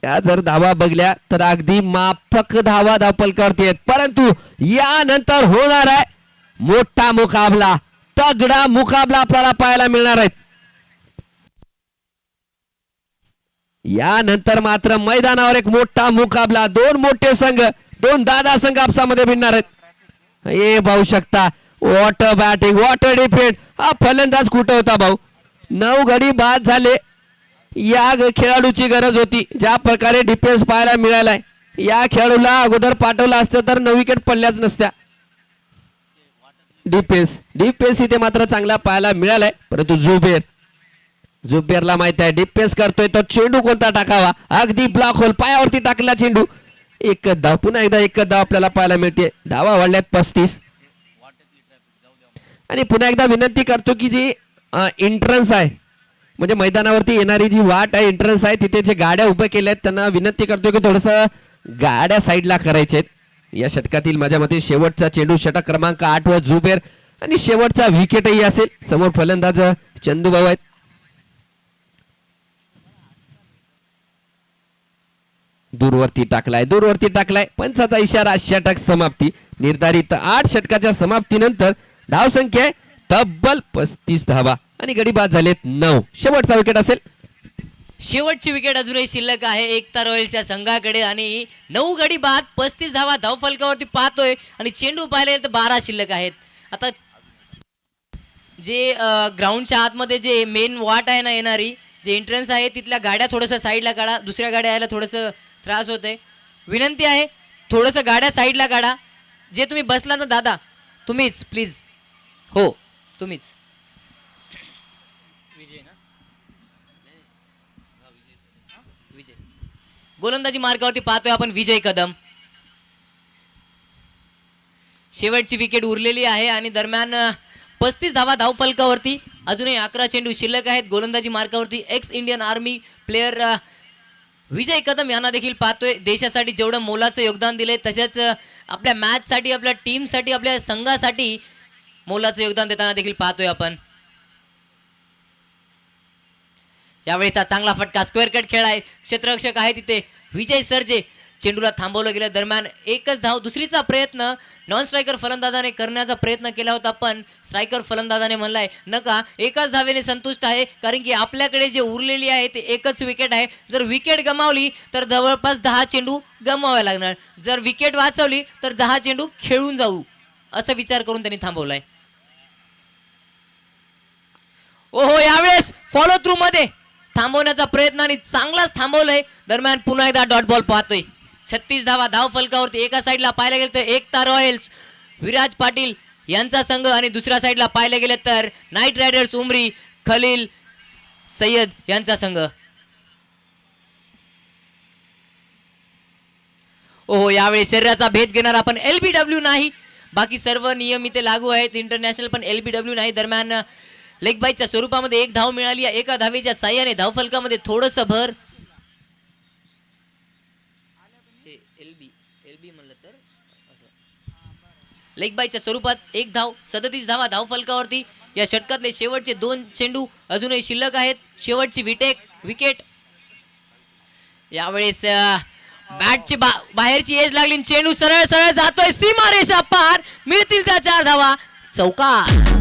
या जर धावा बघल्या तर अगदी माफक धावा धावपलकावरती आहेत. परंतु यानंतर होणार आहे मोठा मुकाबला. तगडा मुकाबला आपल्याला पाहायला मिळणार आहे. यानंतर मात्र मैदानावर एक मोठा मुकाबला. 2 मोठे संघ, 2 दादा संघ आपसामध्ये भिडणार आहेत. हे पाहू शकता. Water batting, water defend. हा फलंदाज कुठं होता भाऊ? 9 गडी बाद झाले. या खेळाडूची गरज होती. ज्या प्रकारे डिफेन्स पाहायला मिळालाय या खेळाडूला अगोदर पाठवलं असतं तर 9 विकेट पडल्याच नसत्या. डिफेन्स इथे मात्र चांगला पाहायला मिळालाय. परंतु जुबेरला माहित आहे डिफेन्स करतोय तर चेंडू कोणता टाकावा. अगदी ब्लॉक होल पायावरती टाकला चेंडू. एकच धाव. पुन्हा एकदा एकच धाव आपल्याला पाहायला मिळते. धावा वाढल्यात 35. आणि पुन्हा एकदा विनंती करतो की जी एंट्रन्स आहे म्हणजे मैदानावरती येणारी जी वाट आहे एंट्रन्स आहे तिथे जे गाड्या उभ्या केल्या आहेत त्यांना विनंती करतो की थोडस गाड्या साईडला करायच्या आहेत. या षटकातील माझ्या मते शेवटचा चेंडू षटक क्रमांक 8 वर जुबेर आणि शेवटचा विकेटही असेल. समोर फलंदाज चंदूभाऊ आहेत. दूरवरती टाकलाय. पंचाचा इशारा. षटक समाप्ती. निर्धारित 8 षटकाच्या समाप्तीनंतर धावसंख्या आहे तब्बल 35 धावा आणि गडी बाद झालेत 9. शेवटचा विकेट असेल. शेवटची विकेट अजूनही शिल्लक आहे एकता रॉयल्सच्या संघाकडे आणि 9 गडी बाद 35 धावा धावफलकावरती पाहतोय आणि चेंडू पाहिले तर 12 शिल्लक आहेत. आता जे ग्राउंडच्या आतमध्ये जे मेन वाट आहे ना येणारी जे एंट्रन्स आहे तिथल्या गाड्या थोडंसं साईडला काढा. दुसऱ्या गाड्या यायला थोडंसं त्रास होतंय. विनंती आहे थोडंसं गाड्या साईडला काढा. जे तुम्ही बसला ना दादा तुम्हीच प्लीज. हो तुम्हीच. विजय गोलंदाजी मार्गावरती पाहतोय आपण विजय कदम. शेवटची विकेट उरलेली आहे आणि दरम्यान 35 धावा धावफलकावरती अजूनही 11 चेंडू शिल्लक आहेत. गोलंदाजी मार्गावरती एक्स इंडियन आर्मी प्लेयर विजय कदम यांना देखील पाहतोय. देशासाठी जेवढं मोलाचं योगदान दिले तसेच आपल्या मॅचसाठी आपल्या टीमसाठी आपल्या संघासाठी मोलाचं योगदान देताना देखील पाहतोय आपण. यावेळीचा चांगला फटका. स्क्वेअर कट खेळ आहे. क्षेत्ररक्षक आहे तिथे विजय सरजे. चेंडूला थांबवलं गेलं. दरम्यान एकच धाव. दुसरीचा प्रयत्न नॉन स्ट्रायकर फलंदाजाने करण्याचा प्रयत्न केला होता पण स्ट्रायकर फलंदाजाने म्हणलाय नका. एकाच धावेने संतुष्ट आहे कारण की आपल्याकडे जे उरलेली आहे ते एकच विकेट आहे. जर विकेट गमावली तर जवळपास 10 चेंडू गमावावे लागणार. जर विकेट वाचवली तर 10 चेंडू खेळून जाऊ असा विचार करून त्यांनी थांबवलाय. ओहो यावेळेस फॉलो थ्रू मध्ये थांबवण्याचा प्रयत्न आणि चांगलाच थांबवलंय. दरम्यान पुन्हा एकदा डॉट बॉल पाहतोय. 36 धावा धाव फलकावरती. एका साईडला पाहायला गेलं तर एकता रॉयल्स विराज पाटील यांचा संघ आणि दुसऱ्या साईडला पाहायला गेले तर नाईट रायडर्स उमरी खलील सय्यद यांचा संघ. ओहो यावेळी शरीराचा भेद घेणार आपण. LBW नाही. बाकी सर्व नियम इथे लागू आहेत इंटरनॅशनल पण LBW नाही. दरम्यान लेग बाईच्या स्वरूपामध्ये 1 धाव मिळाली. एका धावेच्या साह्याने धावफलकामध्ये थोडंसं भर. LB म्हणलं तर लेग बाईच्या स्वरूपात 1 धाव. 37 धावा धावफलकावरती. या षटकातले शेवटचे 2 चेंडू अजूनही शिल्लक आहेत. शेवटची विकेट. यावेळेस बॅटची बाहेरची एज लागली. चेंडू सरळ सरळ जातोय सीमारेषा पार. मिळतील त्या 4 धावा. चौकार.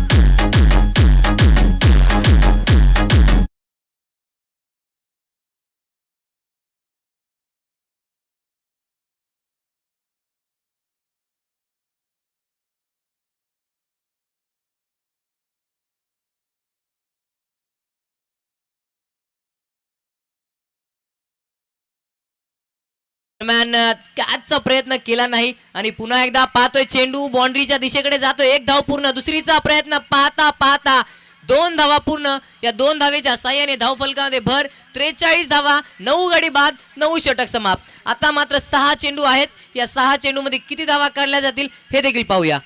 दरम्यान कॅचचा प्रयत्न केला नाही आणि पुन्हा एकदा पाहतोय चेंडू बाउंड्रीच्या दिशेकडे जातोय. एक धाव पूर्ण. दुसरीचा प्रयत्न पाहता पाहता 2 धावा पूर्ण. या 2 धावेच्या साह्याने धाव फलकामध्ये भर. 43 धावा, 9 गडी बाद, 9 षटक समाप्त. आता मात्र 6 चेंडू आहेत. या 6 चेंडू मध्ये किती धावा काढल्या जातील हे देखील पाहूया.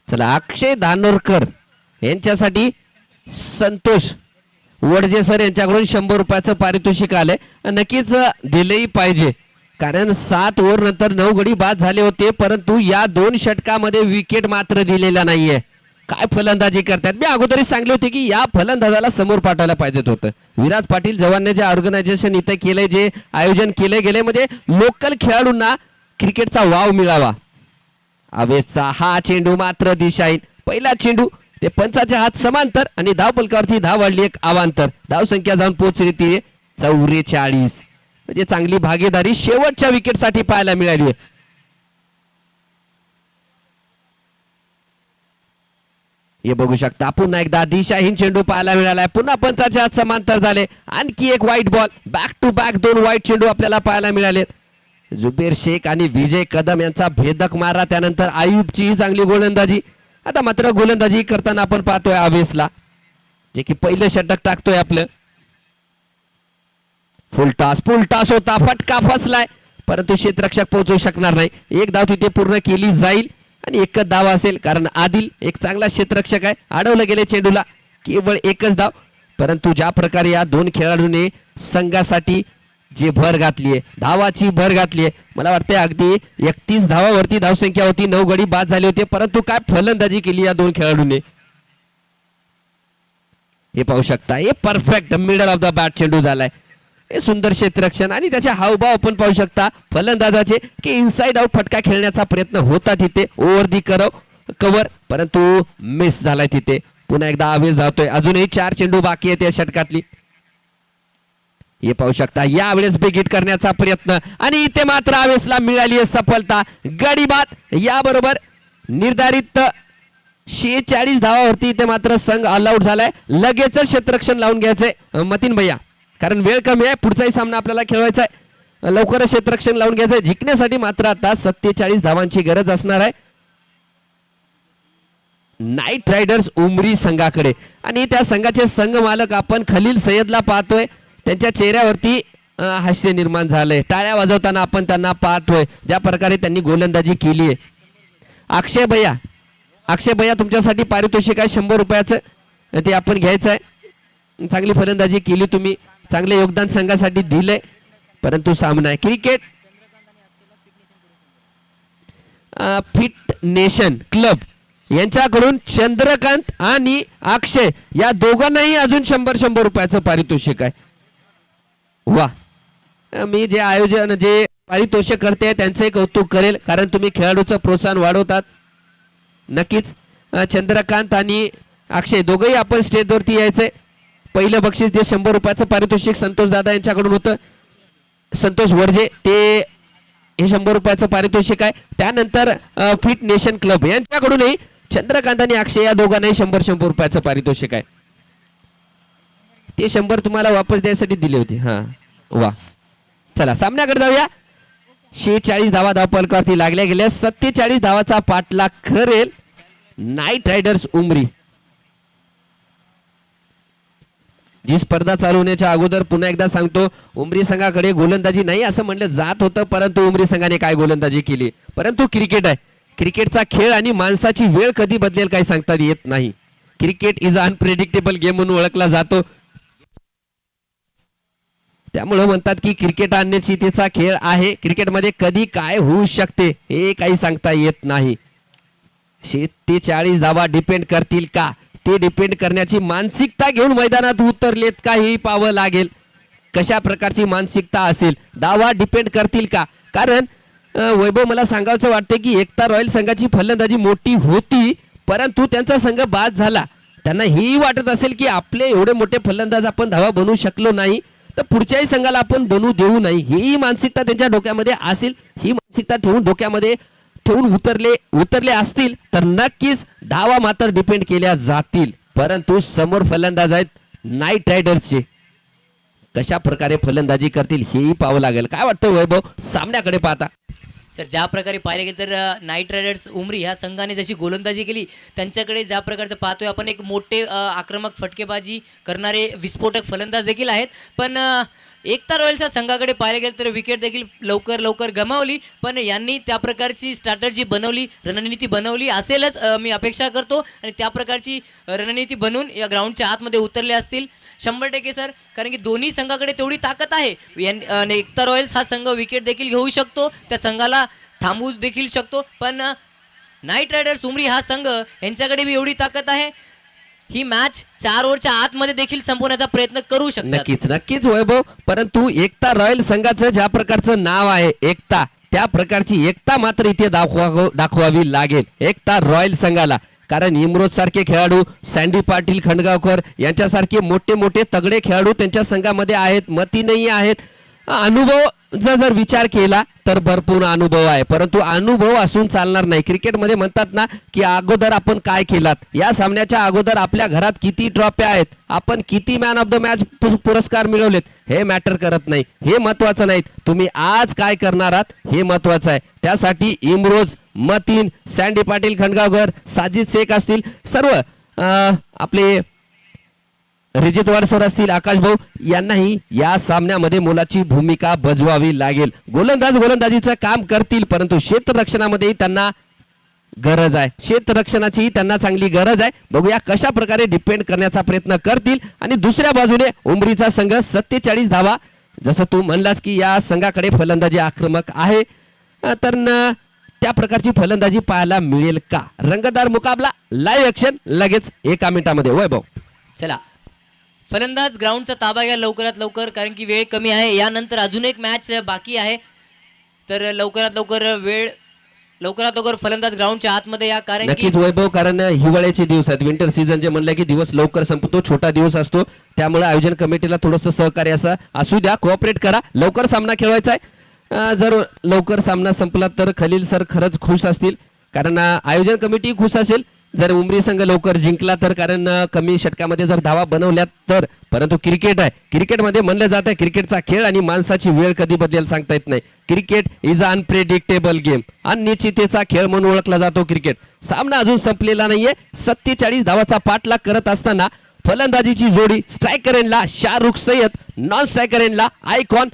चला अक्षय धानोरकर यांच्यासाठी संतोष वडजे सर यांच्याकडून 100 रुपयाचं पारितोषिक आलंय. नक्कीच दिलेही पाहिजे कारण 7 ओव्हर नंतर 9 गडी बाद झाले होते परंतु या 2 षटकामध्ये विकेट मात्र दिलेला नाहीये. काय फलंदाजी करतात. मी अगोदरच सांगले होते की या फलंदाजाला समोर पाठवायला पाहिजेत होतं. विराज पाटील जवानने जे ऑर्गनायझेशन इथे केलंय, जे आयोजन केले गेले मध्ये लोकल खेळाडूंना क्रिकेटचा वाव मिळावा. अवेसचा हा चेंडू मात्र दिशाहीन. पहिला चेंडू ते पंचाच्या हात समांतर आणि धाव फलकावरती धाव वाढली एक अवांतर. धाव संख्या जाऊन पोहोचली ती 44. म्हणजे चांगली भागीदारी शेवटच्या विकेटसाठी पाहायला मिळाली आहे. हे बघू शकता पुन्हा एकदा दिशाहीन चेंडू पाहायला मिळालाय. पुन्हा पंचाच्या हात समांतर झाले. आणखी एक वाईट बॉल. बॅक टू बॅक 2 वाईट चेंडू आपल्याला पाहायला मिळाले. जुबेर शेख आणि विजय कदम यांचा भेदक मारा. त्यानंतर आयुबची चांगली गोलंदाजी. आता मात्र गोलंदाजी करताना आपण पाहतोय अवेसला जे की पहिलं षटक टाकतोय आपलं. फुल टॉस होता. फटका फसलाय परंतु क्षेत्ररक्षक पोहोचू शकणार नाही. एक धाव तिथे पूर्ण केली जाईल आणि एकच धाव असेल कारण आदिल एक चांगला क्षेत्ररक्षक आहे. अडवलं गेले चेंडूला. केवळ एकच धाव परंतु ज्या प्रकारे या 2 खेळाडूंनी संघासाठी जी भर घातलीये, धावाची भर घातलीये, मला वाटते अगदी 31 धावावरती धावसंख्या होती. 9 गडी बाद झाले होते परंतु काय फलंदाजी केली या 2 खेळाडूंनी. हे पाहू शकता. हे perfect middle of the bat चेंडू झालाय. हे सुंदर क्षेत्ररक्षण आणि त्याचे हावभाव आपण पाहू शकता फलंदाजाचे की इनसाइड आउट फटका खेळण्याचा प्रयत्न होता तिथे ओव्हर दी कव्हर परंतु मिस झालाय तिथे. पुन्हा एकदा आवेश धावतोय. अजूनही 4 चेंडू बाकी आहेत या षटकातली. हे पाहू शकता यावेळेस बिगिट करण्याचा प्रयत्न आणि इथे मात्र आवेशला मिळाली आहे सफलता. गडी बाद. याबरोबर निर्धारित 46 धावावरती इथे मात्र संघ ऑल आउट झालाय. लगेच क्षेत्ररक्षण लावून घ्यायचंय मतीन भैया कारण वेळ कमी आहे. पुढचाही सामना आपल्याला खेळवायचा आहे. लवकरच क्षेत्ररक्षण लावून घ्यायचंय. जिंकण्यासाठी मात्र आता 47 धावांची गरज असणार आहे नाईट रायडर्स उमरी संघाकडे. आणि त्या संघाचे संघ मालक आपण खलील सय्यदला पाहतोय. त्यांच्या चेहऱ्यावरती हास्य निर्माण झालंय. टाळ्या वाजवताना आपण त्यांना पाहतोय ज्या प्रकारे त्यांनी गोलंदाजी केली आहे. अक्षय भैया तुमच्यासाठी पारितोषिक आहे 100 रुपयाचं. ते आपण घ्यायचं आहे. चांगली फलंदाजी केली तुम्ही. चांगले योगदान संघासाठी दिले परंतु सामना आहे क्रिकेट फिट नेशन क्लब यांच्याकडून चंद्रकांत आणि अक्षय या दोघांनाही अजून 100 रुपयाचं पारितोषिक आहे. वा. मी जे आयोजन जे पारितोषिक करते त्यांचे कौतुक करेल कारण तुम्ही खेळाडूचं प्रोत्साहन वाढवतात. नक्कीच चंद्रकांत आणि अक्षय दोघंही आपण स्टेजवरती यायचंय. पहिलं बक्षीस जे 100 रुपयाचं पारितोषिक संतोष दादा यांच्याकडून होतं. संतोष वडजे ते हे 100 रुपयाचं पारितोषिक आहे. त्यानंतर फिट नेशन क्लब यांच्याकडूनही चंद्रकांत आणि अक्षय या दोघांनाही 100 रुपयाचं पारितोषिक आहे. ते 100 तुम्हाला वापस द्यायसाठी दिले होते. हा वा. चला सामन्याकडे जाऊया. 46 धावा धावफलकावरती लागल्या गेल्या. 47 धावाचा पाठलाग करेल नाईट रायडर्स उमरी. जी स्पर्धा चालू होण्याच्या अगोदर पुन्हा एकदा सांगतो उमरी संघाकडे गोलंदाजी नाही असं म्हणलं जात होतं परंतु उमरी संघाने काय गोलंदाजी केली. परंतु क्रिकेट आहे. क्रिकेटचा खेळ आणि माणसाची वेळ कधी बदलेल काही सांगता येत नाही. क्रिकेट इज अनप्रेडिक्टेबल गेम म्हणून ओळखला जातो. त्यामुळे म्हणतात की क्रिकेट आणण्याची तिचा खेळ आहे. क्रिकेटमध्ये कधी काय होऊ शकते हे काही सांगता येत नाही. 46 धावा डिपेंड करतील का ते डिपेंड करण्याची मानसिकता घेऊन मैदानात उतरलेत का हे पाहावं लागेल. कशा प्रकारची मानसिकता असेल. धावा डिपेंड करतील का कारण वैभव मला सांगायचं वाटते की एकता रॉयल संघाची फलंदाजी मोठी होती परंतु त्यांचा संघ बाद झाला. त्यांना ही वाटत असेल की आपले एवढे मोठे फलंदाज आपण धावा बनवू शकलो नाही तर पुढच्याही संघाला आपण बनवू देऊ नाही ही मानसिकता त्यांच्या डोक्यामध्ये असेल. ही मानसिकता ठेवून डोक्यामध्ये ठेवून उतरले असतील तर नक्कीच धावा मात्र डिपेंड केल्या जातील. परंतु समोर फलंदाज आहेत नाईट रायडर्सचे. कशा प्रकारे फलंदाजी करतील हेही पाहावं लागेल. काय वाटतं वैभव सामन्याकडे पाहता? सर ज्या प्रकारे पाहिले गेले तर नाईट रायडर्स उमरी ह्या संघाने जशी गोलंदाजी केली त्यांच्याकडे ज्या प्रकारचं पाहतोय आपण एक मोठे आक्रमक फटकेबाजी करणारे विस्फोटक फलंदाज देखील आहेत. पण एकता रॉयल्सच्या संघाकडे पाहिले गेलं तर विकेट देखील लवकर गमावली. पण यांनी त्या प्रकारची स्ट्रॅटर्जी बनवली, रणनीती बनवली असेलच मी अपेक्षा करतो. आणि त्या प्रकारची रणनीती बनवून या ग्राउंडच्या आतमध्ये उतरले असतील 100% सर. कारण की दोन्ही संघाकडे तेवढी ताकद आहे. आणि एकता रॉयल्स हा संघ विकेट देखील घेऊ शकतो, त्या संघाला थांबवू देखील शकतो. पण नाईट रायडर्स उमरी हा संघ यांच्याकडे बी एवढी ताकद आहे, ही मॅच 4 ओव्हरच्या आतमध्ये देखील संपवण्याचा प्रयत्न करू शकतात. नक्कीच वैभव. परंतु एकता रॉयल संघाचं ज्या प्रकारचं नाव आहे एकता, त्या प्रकारची एकता मात्र इथे दाखवावी लागेल एकता रॉयल संघाला. कारण इमरोज सारखे खेळाडू, सँडी पाटील खंडगावकर यांच्यासारखे मोठे मोठे तगडे खेळाडू त्यांच्या संघामध्ये आहेत, मतीनही आहेत. अनुभव जर विचार केला तर भरपूर अनुभव आहे, परंतु अनुभव असून चालणार नाही. क्रिकेटमध्ये म्हणतात ना की अगोदर आपण काय केलात, या सामन्याच्या अगोदर आपल्या घरात किती ट्रॉफ्या आहेत, आपण किती मॅन ऑफ द मॅच पुरस्कार मिळवलेत हे मॅटर करत नाही, हे महत्वाचं नाही. तुम्ही आज काय करणार आहात हे महत्वाचं आहे. त्यासाठी इमरोज, मतीन, सँडी पाटील खंडगावकर, साजिद शेख असतील, सर्व आपले रिजित वाडसर असतील, आकाश भाऊ यांनाही या सामन्यामध्ये मोलाची भूमिका बजवावी लागेल. गोलंदाजीचं काम करतील, परंतु क्षेत्ररक्षणामध्येही त्यांना गरज आहे, क्षेत्ररक्षणाची त्यांना चांगली गरज आहे. बघूया कशा प्रकारे डिपेंड करण्याचा प्रयत्न करतील. आणि दुसऱ्या बाजूने उमरीचा संघ 47 धावा, जसं तू म्हणलास की या संघाकडे फलंदाजी आक्रमक आहे, तर त्या प्रकारची फलंदाजी पाहायला मिळेल का? रंगतदार मुकाबला, लाईव्ह ऍक्शन लगेच 1 मिनिटामध्ये. वैभव चला, फलंदाज ग्राउंडचा ताबा घ्या लवकरात लवकर, कारण की वेळ कमी आहे. यानंतर अजून एक मॅच बाकी आहे, तर लवकरात लवकर फलंदाज ग्राउंडच्या आतमध्ये या. कारण नक्कीच वैभव, कारण हिवाळ्याचे दिवस आहेत, विंटर सीझन जे म्हणलं की दिवस लवकर संपतो, छोटा दिवस असतो, त्यामुळे आयोजन कमिटीला थोडंसं सहकार्य असू द्या, कोऑपरेट करा. लवकर सामना खेळवायचा आहे. जर लवकर सामना संपला तर खलील सर खरंच खुश असतील, कारण आयोजन कमिटी खुश असेल जर उमरी संघ लवकर जिंकला तर, कारण कमी षटकामध्ये जर धावा बनवल्या तर. परंतु क्रिकेट आहे, क्रिकेटमध्ये म्हणलं जातं क्रिकेटचा खेळ आणि माणसाची वेळ कधी बदलेल सांगता येत नाही. Cricket is a unpredictable game, अनिश्चिततेचा खेळ म्हणून ओळखला जातो क्रिकेट. सामना अजून संपलेला नाहीये. 47 धावाचा पाठलाग करत असताना फलंदाजीची जोडी स्ट्रायकर एंडला शाहरुख सय्यद, नॉन स्ट्रायकर एंडला आयकॉन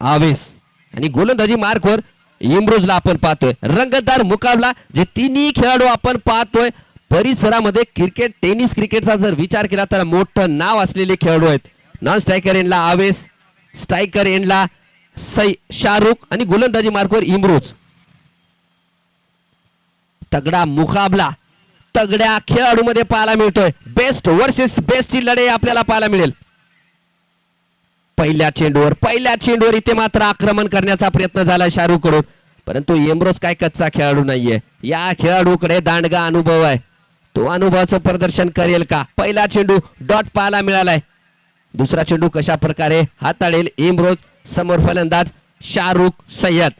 आवेस, आणि गोलंदाजी मार्कवर इमरोजला आपण पाहतोय. रंगतदार मुकाबला, जे तिन्ही खेळाडू आपण पाहतोय परिसरामध्ये क्रिकेट, टेनिस क्रिकेटचा जर विचार केला तर मोठं नाव असलेले खेळाडू आहेत. नॉन स्ट्रायकर एंडला आवेस, स्ट्रायकर एंडला शाहरुख आणि गोलंदाजी मार्कवर इमरोज. तगडा मुकाबला तगड्या खेळाडूमध्ये पाहायला मिळतोय. बेस्ट वर्सेस बेस्टची लढाई आपल्याला पाहायला मिळेल. पहिल्या चेंडूवर इथे मात्र आक्रमण करण्याचा प्रयत्न झाला शाहरुख कडून, परंतु इमरोज काय कच्चा खेळाडू नाहीये. या खेळाडूकडे दांडगा अनुभव आहे, तो अनुभवाचं प्रदर्शन करेल का? पहिला चेंडू डॉट पाहायला मिळालाय. दुसरा चेंडू कशा प्रकारे हाताळेल इमरोज? समोर फलंदाज शाहरुख सय्यद.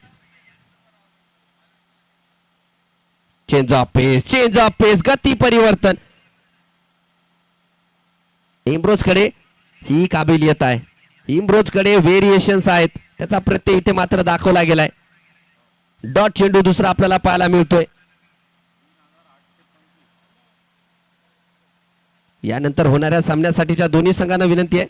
चेंज ऑफ पेस, गती परिवर्तन. इमरोज कडे ही काबिलियत आहे, इमरोज कडे व्हेरिएशन्स आहेत, त्याचा प्रत्यय इथे मात्र दाखवला गेलाय. डॉट चेंडू दुसरा आपल्याला पाहायला मिळतोय. यानंतर होणाऱ्या सामन्यासाठीच्या दोन्ही संघांना विनंती आहे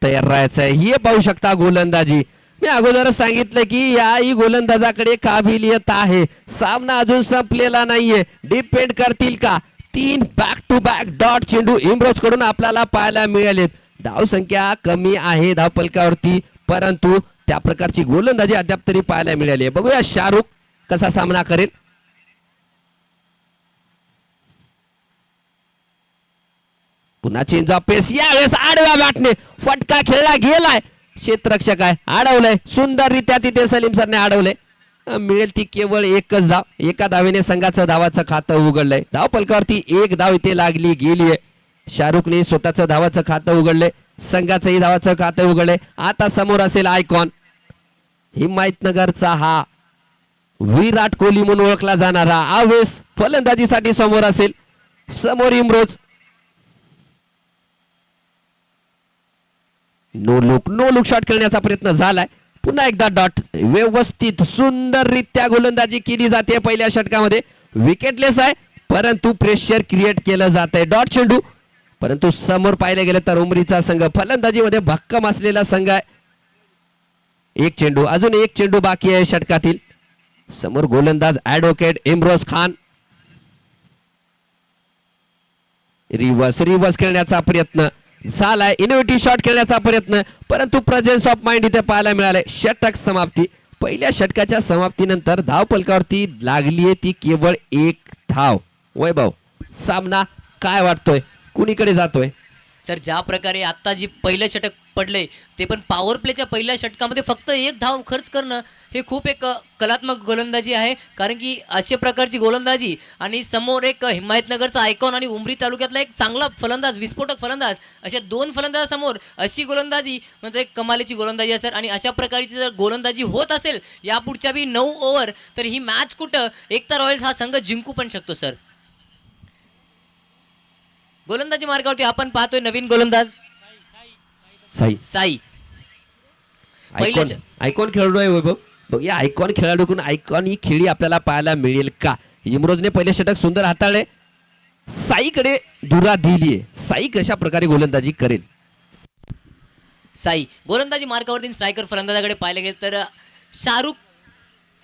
तयार राहायचं आहे. हे पाहू शकता गोलंदाजी, मी अगोदरच सांगितलं की याही गोलंदाजाकडे काबिलियत आहे. सामना अजून संपलेला नाहीये, डिपेंड करतील का? 3 बॅक टू बॅक डॉट चेंडू इमरोज कडून आपल्याला पाहायला मिळालेत. धाव संख्या कमी आहे धावफलकावरती, परंतु त्या प्रकारची गोलंदाजी अद्याप तरी पाहायला मिळाली आहे. बघूया शाहरुख कसा सामना करेल. पुन्हा चेंज ऑफ पेस, यावेळेस आडव्या बॅटने फटका खेळला गेलाय. क्षेत्ररक्षक आहे, अडवलंय सुंदररित्या तिथे सलीम सरने अडवलंय. मिळेल ती केवळ एकच धाव. एका धावेने संघाचं धावाचं खातं उघडलंय. धाव फलकावरती 1 धाव इथे लागली गेलीये. शाहरुखने स्वतःचं धावाचं खातं उघडलंय, संघाचंही धावाचं खातं उघडलंय. आता समोर असेल आयकॉन, हिमायतनगरचा हा विराट कोहली म्हणून ओळखला जाणारा आवेस फलंदाजीसाठी समोर असेल. समोर इमरोज, नो लुक शॉट खेळण्याचा प्रयत्न झालाय. पुन्हा एकदा डॉट. व्यवस्थित सुंदररित्या गोलंदाजी केली जाते पहिल्या षटकामध्ये. विकेटलेस आहे परंतु प्रेशर क्रिएट केलं जात आहे. डॉट चेंडू. परंतु समोर पाहिले गेले तर उमरीचा संघ फलंदाजीमध्ये भक्कम असलेला संघ आहे. एक चेंडू, अजून एक चेंडू बाकी आहे षटकातील. समोर गोलंदाज ॲडव्होकेट इम्रोज खान. रिव्हर्स खेळण्याचा प्रयत्न झालाय. इनोव्हेटिव्ह शॉट खेळण्याचा प्रयत्न परंतु प्रेझेन्स ऑफ माइंड इथे पाहायला मिळाले. षटक समाप्ती. पहिल्या षटकाच्या समाप्तीनंतर धाव फलकावरती लागलीये ती केवळ एक धाव. वैभव, सामना काय वाटतोय, कुणीकडे जातोय? सर ज्या प्रकारे आता जी पहिलं षटक पडले ते पण पॉवर प्लेच्या पहिल्या षटकामध्ये फक्त एक धाव खर्च करणं हे खूप एक कलात्मक गोलंदाजी आहे. कारण की अशा प्रकारची गोलंदाजी आणि समोर एक हिमायतनगरचा आयकॉन आणि उमरी तालुक्यातला एक चांगला फलंदाज, विस्फोटक फलंदाज, अशा दोन फलंदाजासमोर अशी गोलंदाजी म्हणजे एक कमालीची गोलंदाजी आहे सर. आणि अशा प्रकारची जर गोलंदाजी होत असेल यापुढच्या बी 9 ओव्हर तर ही मॅच कुठं एकता रॉयल्स हा संघ जिंकू पण शकतो सर. गोलंदाजी मार्गावरती आपण पाहतोय नवीन गोलंदाज साई. आयकॉन खेळाडू आहे वैभव. बघ या आयकॉन खेळाडूकडून आयकॉन ही खेळी आपल्याला पाहायला मिळेल का? इम्रोजने पहिले षटक सुंदर हाताळले. साईकडे धुरा दिलीये. साई कशा प्रकारे गोलंदाजी करेल? साई गोलंदाजी मार्गावरती स्ट्रायकर फलंदाजाकडे पाहिले गेले तर शाहरुख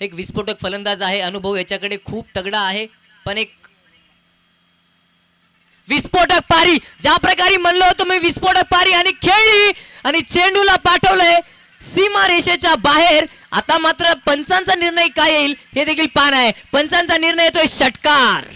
एक विस्फोटक फलंदाज आहे. अनुभव याच्याकडे खूप तगडा आहे. पण एक विस्फोटक पारी, ज्या प्रकारे म्हणलो होतो मी विस्फोटक पारी आणि खेळली आणि चेंडूला पाठवलंय सीमा रेषेच्या बाहेर. आता मात्र पंचांचा निर्णय काय येईल हे देखील पाहणं आहे. पंचांचा निर्णय येतोय षटकार.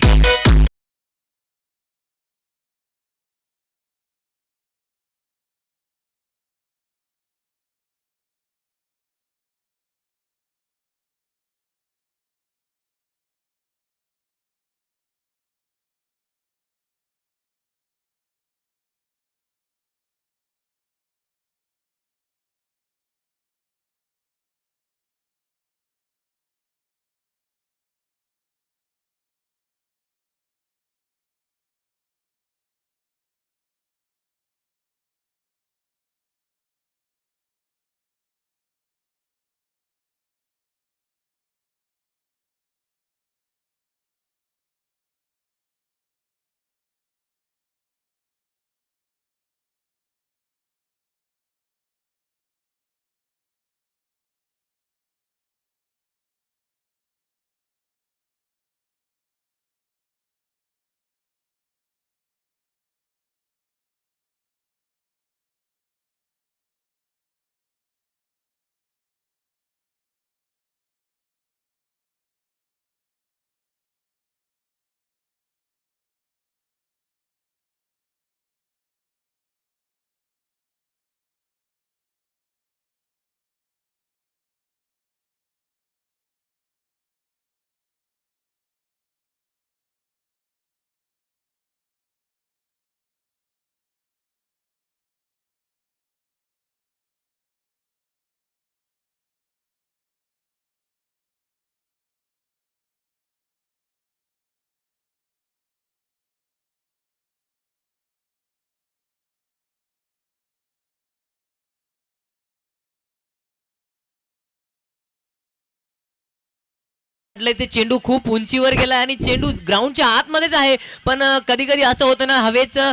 ते चेंडू खूप उंचीवर गेला आणि चेंडू ग्राउंडच्या आतमध्येच आहे. पण कधी कधी असं होतं ना, हवेचं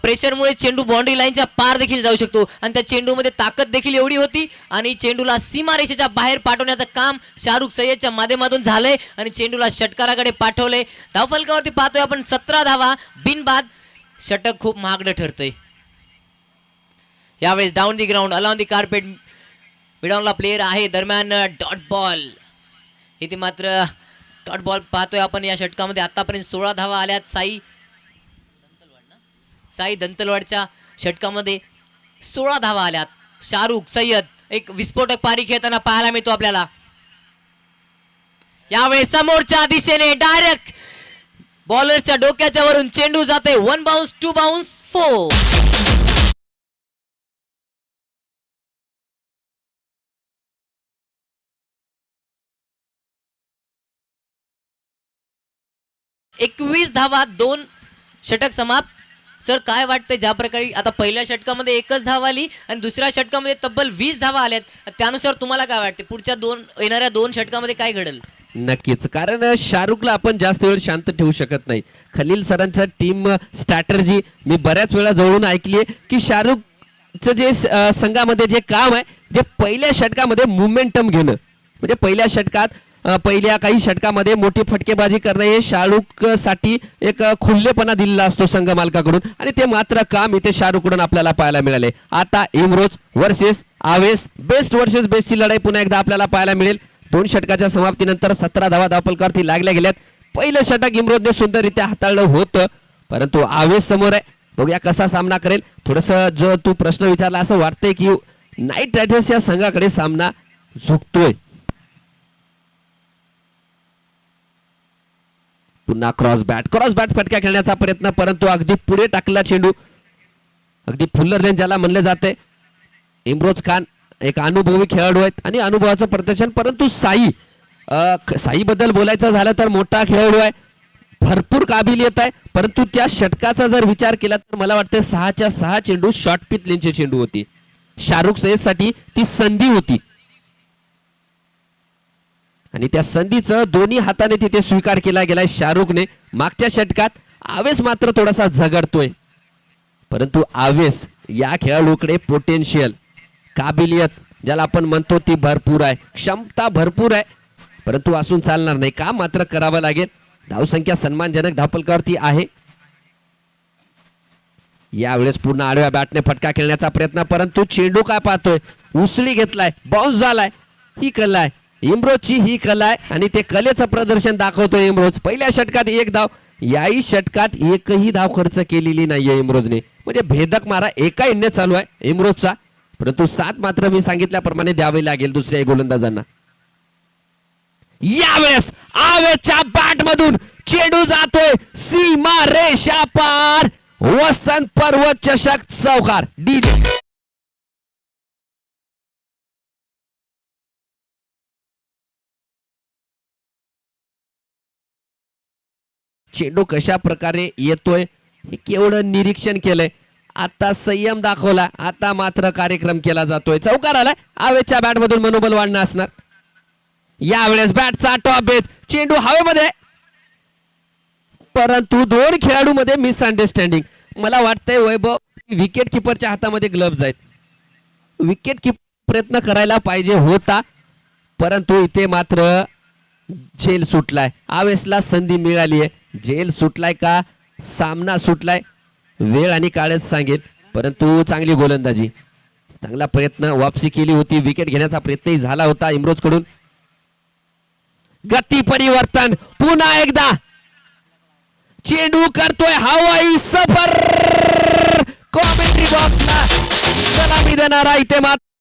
प्रेशरमुळे चेंडू बाउंड्री लाईनच्या पार देखील जाऊ शकतो. आणि त्या चेंडूमध्ये ताकद देखील एवढी होती आणि चेंडूला सीमारेषेच्या बाहेर पाठवण्याचं काम शाहरुख सय्यदच्या माध्यमातून झालंय आणि चेंडूला षटकाराकडे पाठवलंय. धावफलकावरती पाहतोय आपण 17 धावा बिनबाद. षटक खूप महागडं ठरतंय यावेळेस. Down the ground along the carpet मिडॉनला प्लेयर आहे. दरम्यान डॉट बॉल इथे मात्र डॉट बॉल पाहतोय आपण या षटकामध्ये. आतापर्यंत 16 धावा आल्यात. साई दंतलवाडच्या षटकामध्ये 16 धावा आल्यात. शाहरुख सय्यद एक विस्फोटक पारी खेळताना पाहायला मिळतो आपल्याला. यावेळेस समोरच्या दिशेने डायरेक्ट बॉलरच्या डोक्याच्या वरून चेंडू जाते. 1 बाउन्स 2 बाउन्स 4. एकवीस धावा 2 षटक समाप्त. सर काय वाटतंय ज्या प्रकारे आता पहिल्या षटकामध्ये एकच धाव आली आणि दुसऱ्या षटकामध्ये तब्बल 20 धावा आल्यात, त्यानुसार तुम्हाला काय वाटते पुढच्या येणाऱ्या 2 षटकामध्ये काय घडेल? नक्कीच, कारण शाहरुखला आपण जास्त वेळ शांत ठेवू शकत नाही. खलील सरांचा टीम स्ट्रॅटर्जी मी बऱ्याच वेळा जवळून ऐकली आहे की शाहरुखचं जे संघामध्ये जे काम आहे, जे पहिल्या षटकामध्ये मोमेंटम घेणं, म्हणजे पहिल्या षटकात पहिल्या काही षटकामध्ये मोठी फटकेबाजी करणं हे शाहरुख साठी एक खुल्लेपणा दिलेला असतो संघ मालकाकडून, आणि ते मात्र काम इथे शाहरुखकडून आपल्याला पाहायला मिळाले. आता इमरोज वर्सेस आवेश, बेस्ट वर्सेस बेस्टची लढाई पुन्हा एकदा आपल्याला पाहायला मिळेल. 2 षटकाच्या समाप्तीनंतर 17 धावा धावपलकावरती लागल्या गेल्यात. पहिलं षटक इमरोजने सुंदररित्या हाताळलं होतं, परंतु आवेश समोर आहे. बघूया कसा सामना करेल. थोडंसं जो तू प्रश्न विचारला असं वाटतंय की नाईट रायडर्स या संघाकडे सामना झुकतोय. पुन्हा क्रॉस बॅट फटका खेळण्याचा प्रयत्न, परंतु अगदी पुढे टाकला चेंडू. अगदी फुल्लर रेंज ज्याला म्हणले जाते. इम्रोज खान एक अनुभवी खेळाडू आहेत आणि अनुभवाचं प्रदर्शन, परंतु साई बद्दल बोलायचं झालं तर मोठा खेळाडू आहे, भरपूर काबिलियत आहे, परंतु त्या षटकाचा जर विचार केला तर मला वाटतं 6च्या 6 चेंडू शॉर्ट पिच लेनचे चेंडू होती. शाहरुख सय्यदसाठी ती संधी होती आणि त्या संधीचं दोन्ही हाताने तिथे स्वीकार केला गेलाय शाहरुखने. मागच्या षटकात आवेश मात्र थोडासा झगडतोय, परंतु आवेश या खेळाडूकडे पोटेन्शियल, काबिलियत ज्याला आपण म्हणतो ती भरपूर आहे, क्षमता भरपूर आहे, परंतु असून चालणार नाही, काम मात्र करावं लागेल. धावसंख्या सन्मानजनक धावपलकावरती आहे. यावेळेस पूर्ण आडव्या बॅटने फटका खेळण्याचा प्रयत्न, परंतु चेंडू काय पाहतोय, उसळी घेतलाय, बाउन्स झालाय. ही कला आहे इमरोजची, ही कला आहे आणि ते कलेचं प्रदर्शन दाखवतोय इमरोज. पहिल्या षटकात 1 धाव, याही षटकात एकही धाव खर्च केलेली नाहीये इमरोजने, म्हणजे भेदक मारा एका इन्ने चालू आहे इमरोजचा, परंतु 7 मात्र मी सांगितल्याप्रमाणे द्यावे लागेल दुसऱ्या गोलंदाजांना. यावेळेस आवेशच्या बॅट मधून चेंडू जातोय सीमा रेषा पार. वसंत पर्व चषक चौकार डीजे. चेंडू कशा प्रकारे येतोय हे केवढं निरीक्षण केलंय. आता संयम दाखवला, आता मात्र कार्यक्रम केला जातोय. चौकार आलाय. आवेशच्या बॅट मधून मनोबल वाढणं असणार. यावेळेस बॅटचा टॉप बेस, चेंडू हवेमध्ये, परंतु 2 खेळाडू मध्ये मिसअंडरस्टँडिंग. मला वाटतंय वैभव विकेट किपरच्या हातामध्ये ग्लव्ज आहेत. विकेट किपर प्रयत्न करायला पाहिजे होता, परंतु इथे मात्र झेल सुटलाय. आवेशला संधी मिळाली आहे, झेल सुटलाय का सामना सुटलाय वेळ आणि काळच सांगेल, परंतु चांगली गोलंदाजी, चांगला प्रयत्न, वापसी केली होती, विकेट घेण्याचा प्रयत्नही झाला होता इमरोज कडून. गती परिवर्तन पुन्हा एकदा, चेंडू करतोय हवाई सफर. कॉमेंट्री बॉक्सला सलामी देणारा इथे मात्र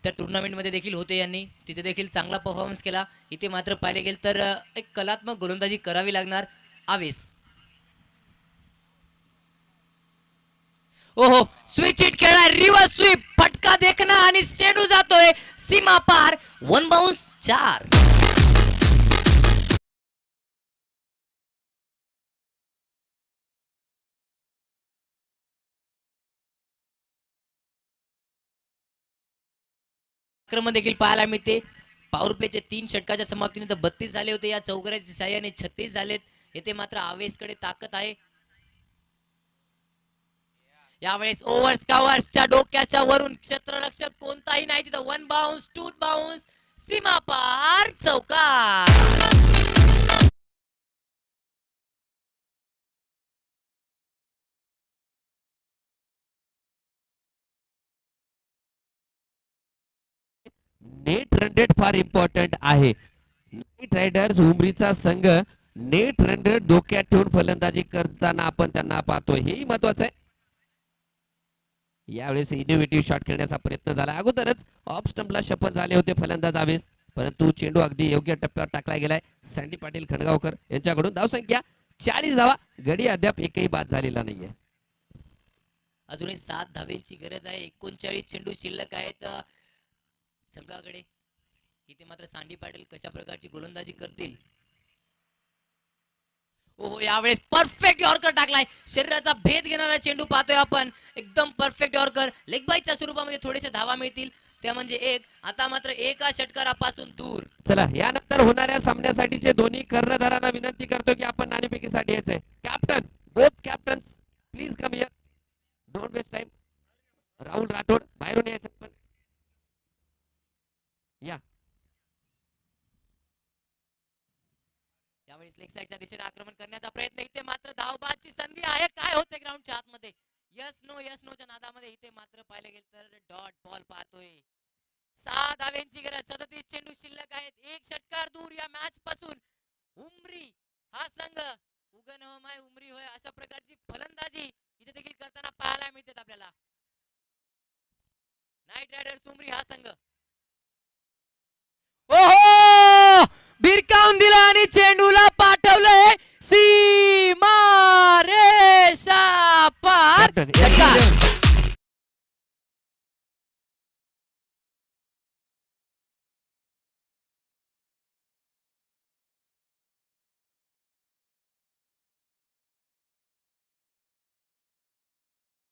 त्या टुर्नामेंटमध्ये देखील होते यांनी, तिथे देखील चांगला परफॉर्मन्स केला. इथे मात्र पाहिले गेले तर एक कलात्मक गोलंदाजी करावी लागणार आवेश. ओहो, स्विच हिट खेळा, रिव्हर्स स्वीप, फटका देखना आणि चेंडू जातोय सीमा पार. 1 बाउन्स 4. क्रम देखील पाहायला मिळते. पॉवर प्लेचे 3 षटकाच्या समाप्तीनंतर 32 झाले होते. या चौकाराच्या साह्याने 36 झालेत. येथे मात्र आवेशकडे ताकद आहे. यावेळेस ओव्हर्स कव्हर्सच्या डोक्याच्या वरून क्षेत्ररक्षक कोणताही नाही तिथं. 1 बाउन्स 2 बाउन्स सीमा पार चौकार. नेट रन रेट फार इम्पॉर्टंट आहे. नाईट रायडर्स उमरीचा संघ नेट रन रेट डोक्यात ठेवून फलंदाजी करताना आपण त्यांना पाहतो, हेही महत्वाचं आहे. यावेळेस इनोव्हेटिव्ह शॉट खेळण्याचा प्रयत्न झाला. अगोदरच ऑफ स्टंपला शपथ झाले होते फलंदाज आवेश, परंतु चेंडू अगदी योग्य टप्प्यावर टाकला गेलाय. सँडी पाटील खंडगावकर यांच्याकडून. धावसंख्या 40 धावा. गडी अद्याप एकही बाद झालेला नाहीये. अजूनही 7 धावेंची गरज आहे. 39 चेंडू शिल्लक आहेत संघाकडे. इथे मात्र सँडी पाटील कशा प्रकारची गोलंदाजी करतील. ओहो, यावेळेस परफेक्ट यॉर्कर टाकलाय. शरीराचा भेद घेणारा चेंडू पाहतोय आपण. एकदम परफेक्ट यॉर्कर. लेग बाईच्या स्वरूपामध्ये थोडेसे धावा मिळतील, त्या म्हणजे 1. आता मात्र एका षटकारापासून दूर. चला, यानंतर होणाऱ्या सामन्यासाठीचे दोन्ही कर्णधारांना विनंती करतो की आपण नाणेफेकीसाठी यायचंय. Captain, both captains please come here, don't waste time. Rahul Rathod बाहेरून यायचं पण या. यावेळेस लेग साईडच्या दिशेने आक्रमण करण्याचा प्रयत्न. इथे मात्र धावबादची संधी आहे. काय होते ग्राउंडच्या आतमध्ये. यस नोच्या नादामध्ये इथे मात्र पाहिले गेले तर डॉट बॉल पाहतोय. 6 धावेंची गरज. 37 चेंडू शिल्लक आहेत. 1 षटकार दूर या मॅच पासून. उमरी हा संघ उगन माय उमरी होय अशा प्रकारची फलंदाजी इथे देखील करताना पाहायला मिळते आपल्याला. नाईट रायडर्स उमरी हा संघ. ओहो, भिरकावून दिला आणि चेंडूला पाठवलंय सीमा रेषा पार. कॅप्टन,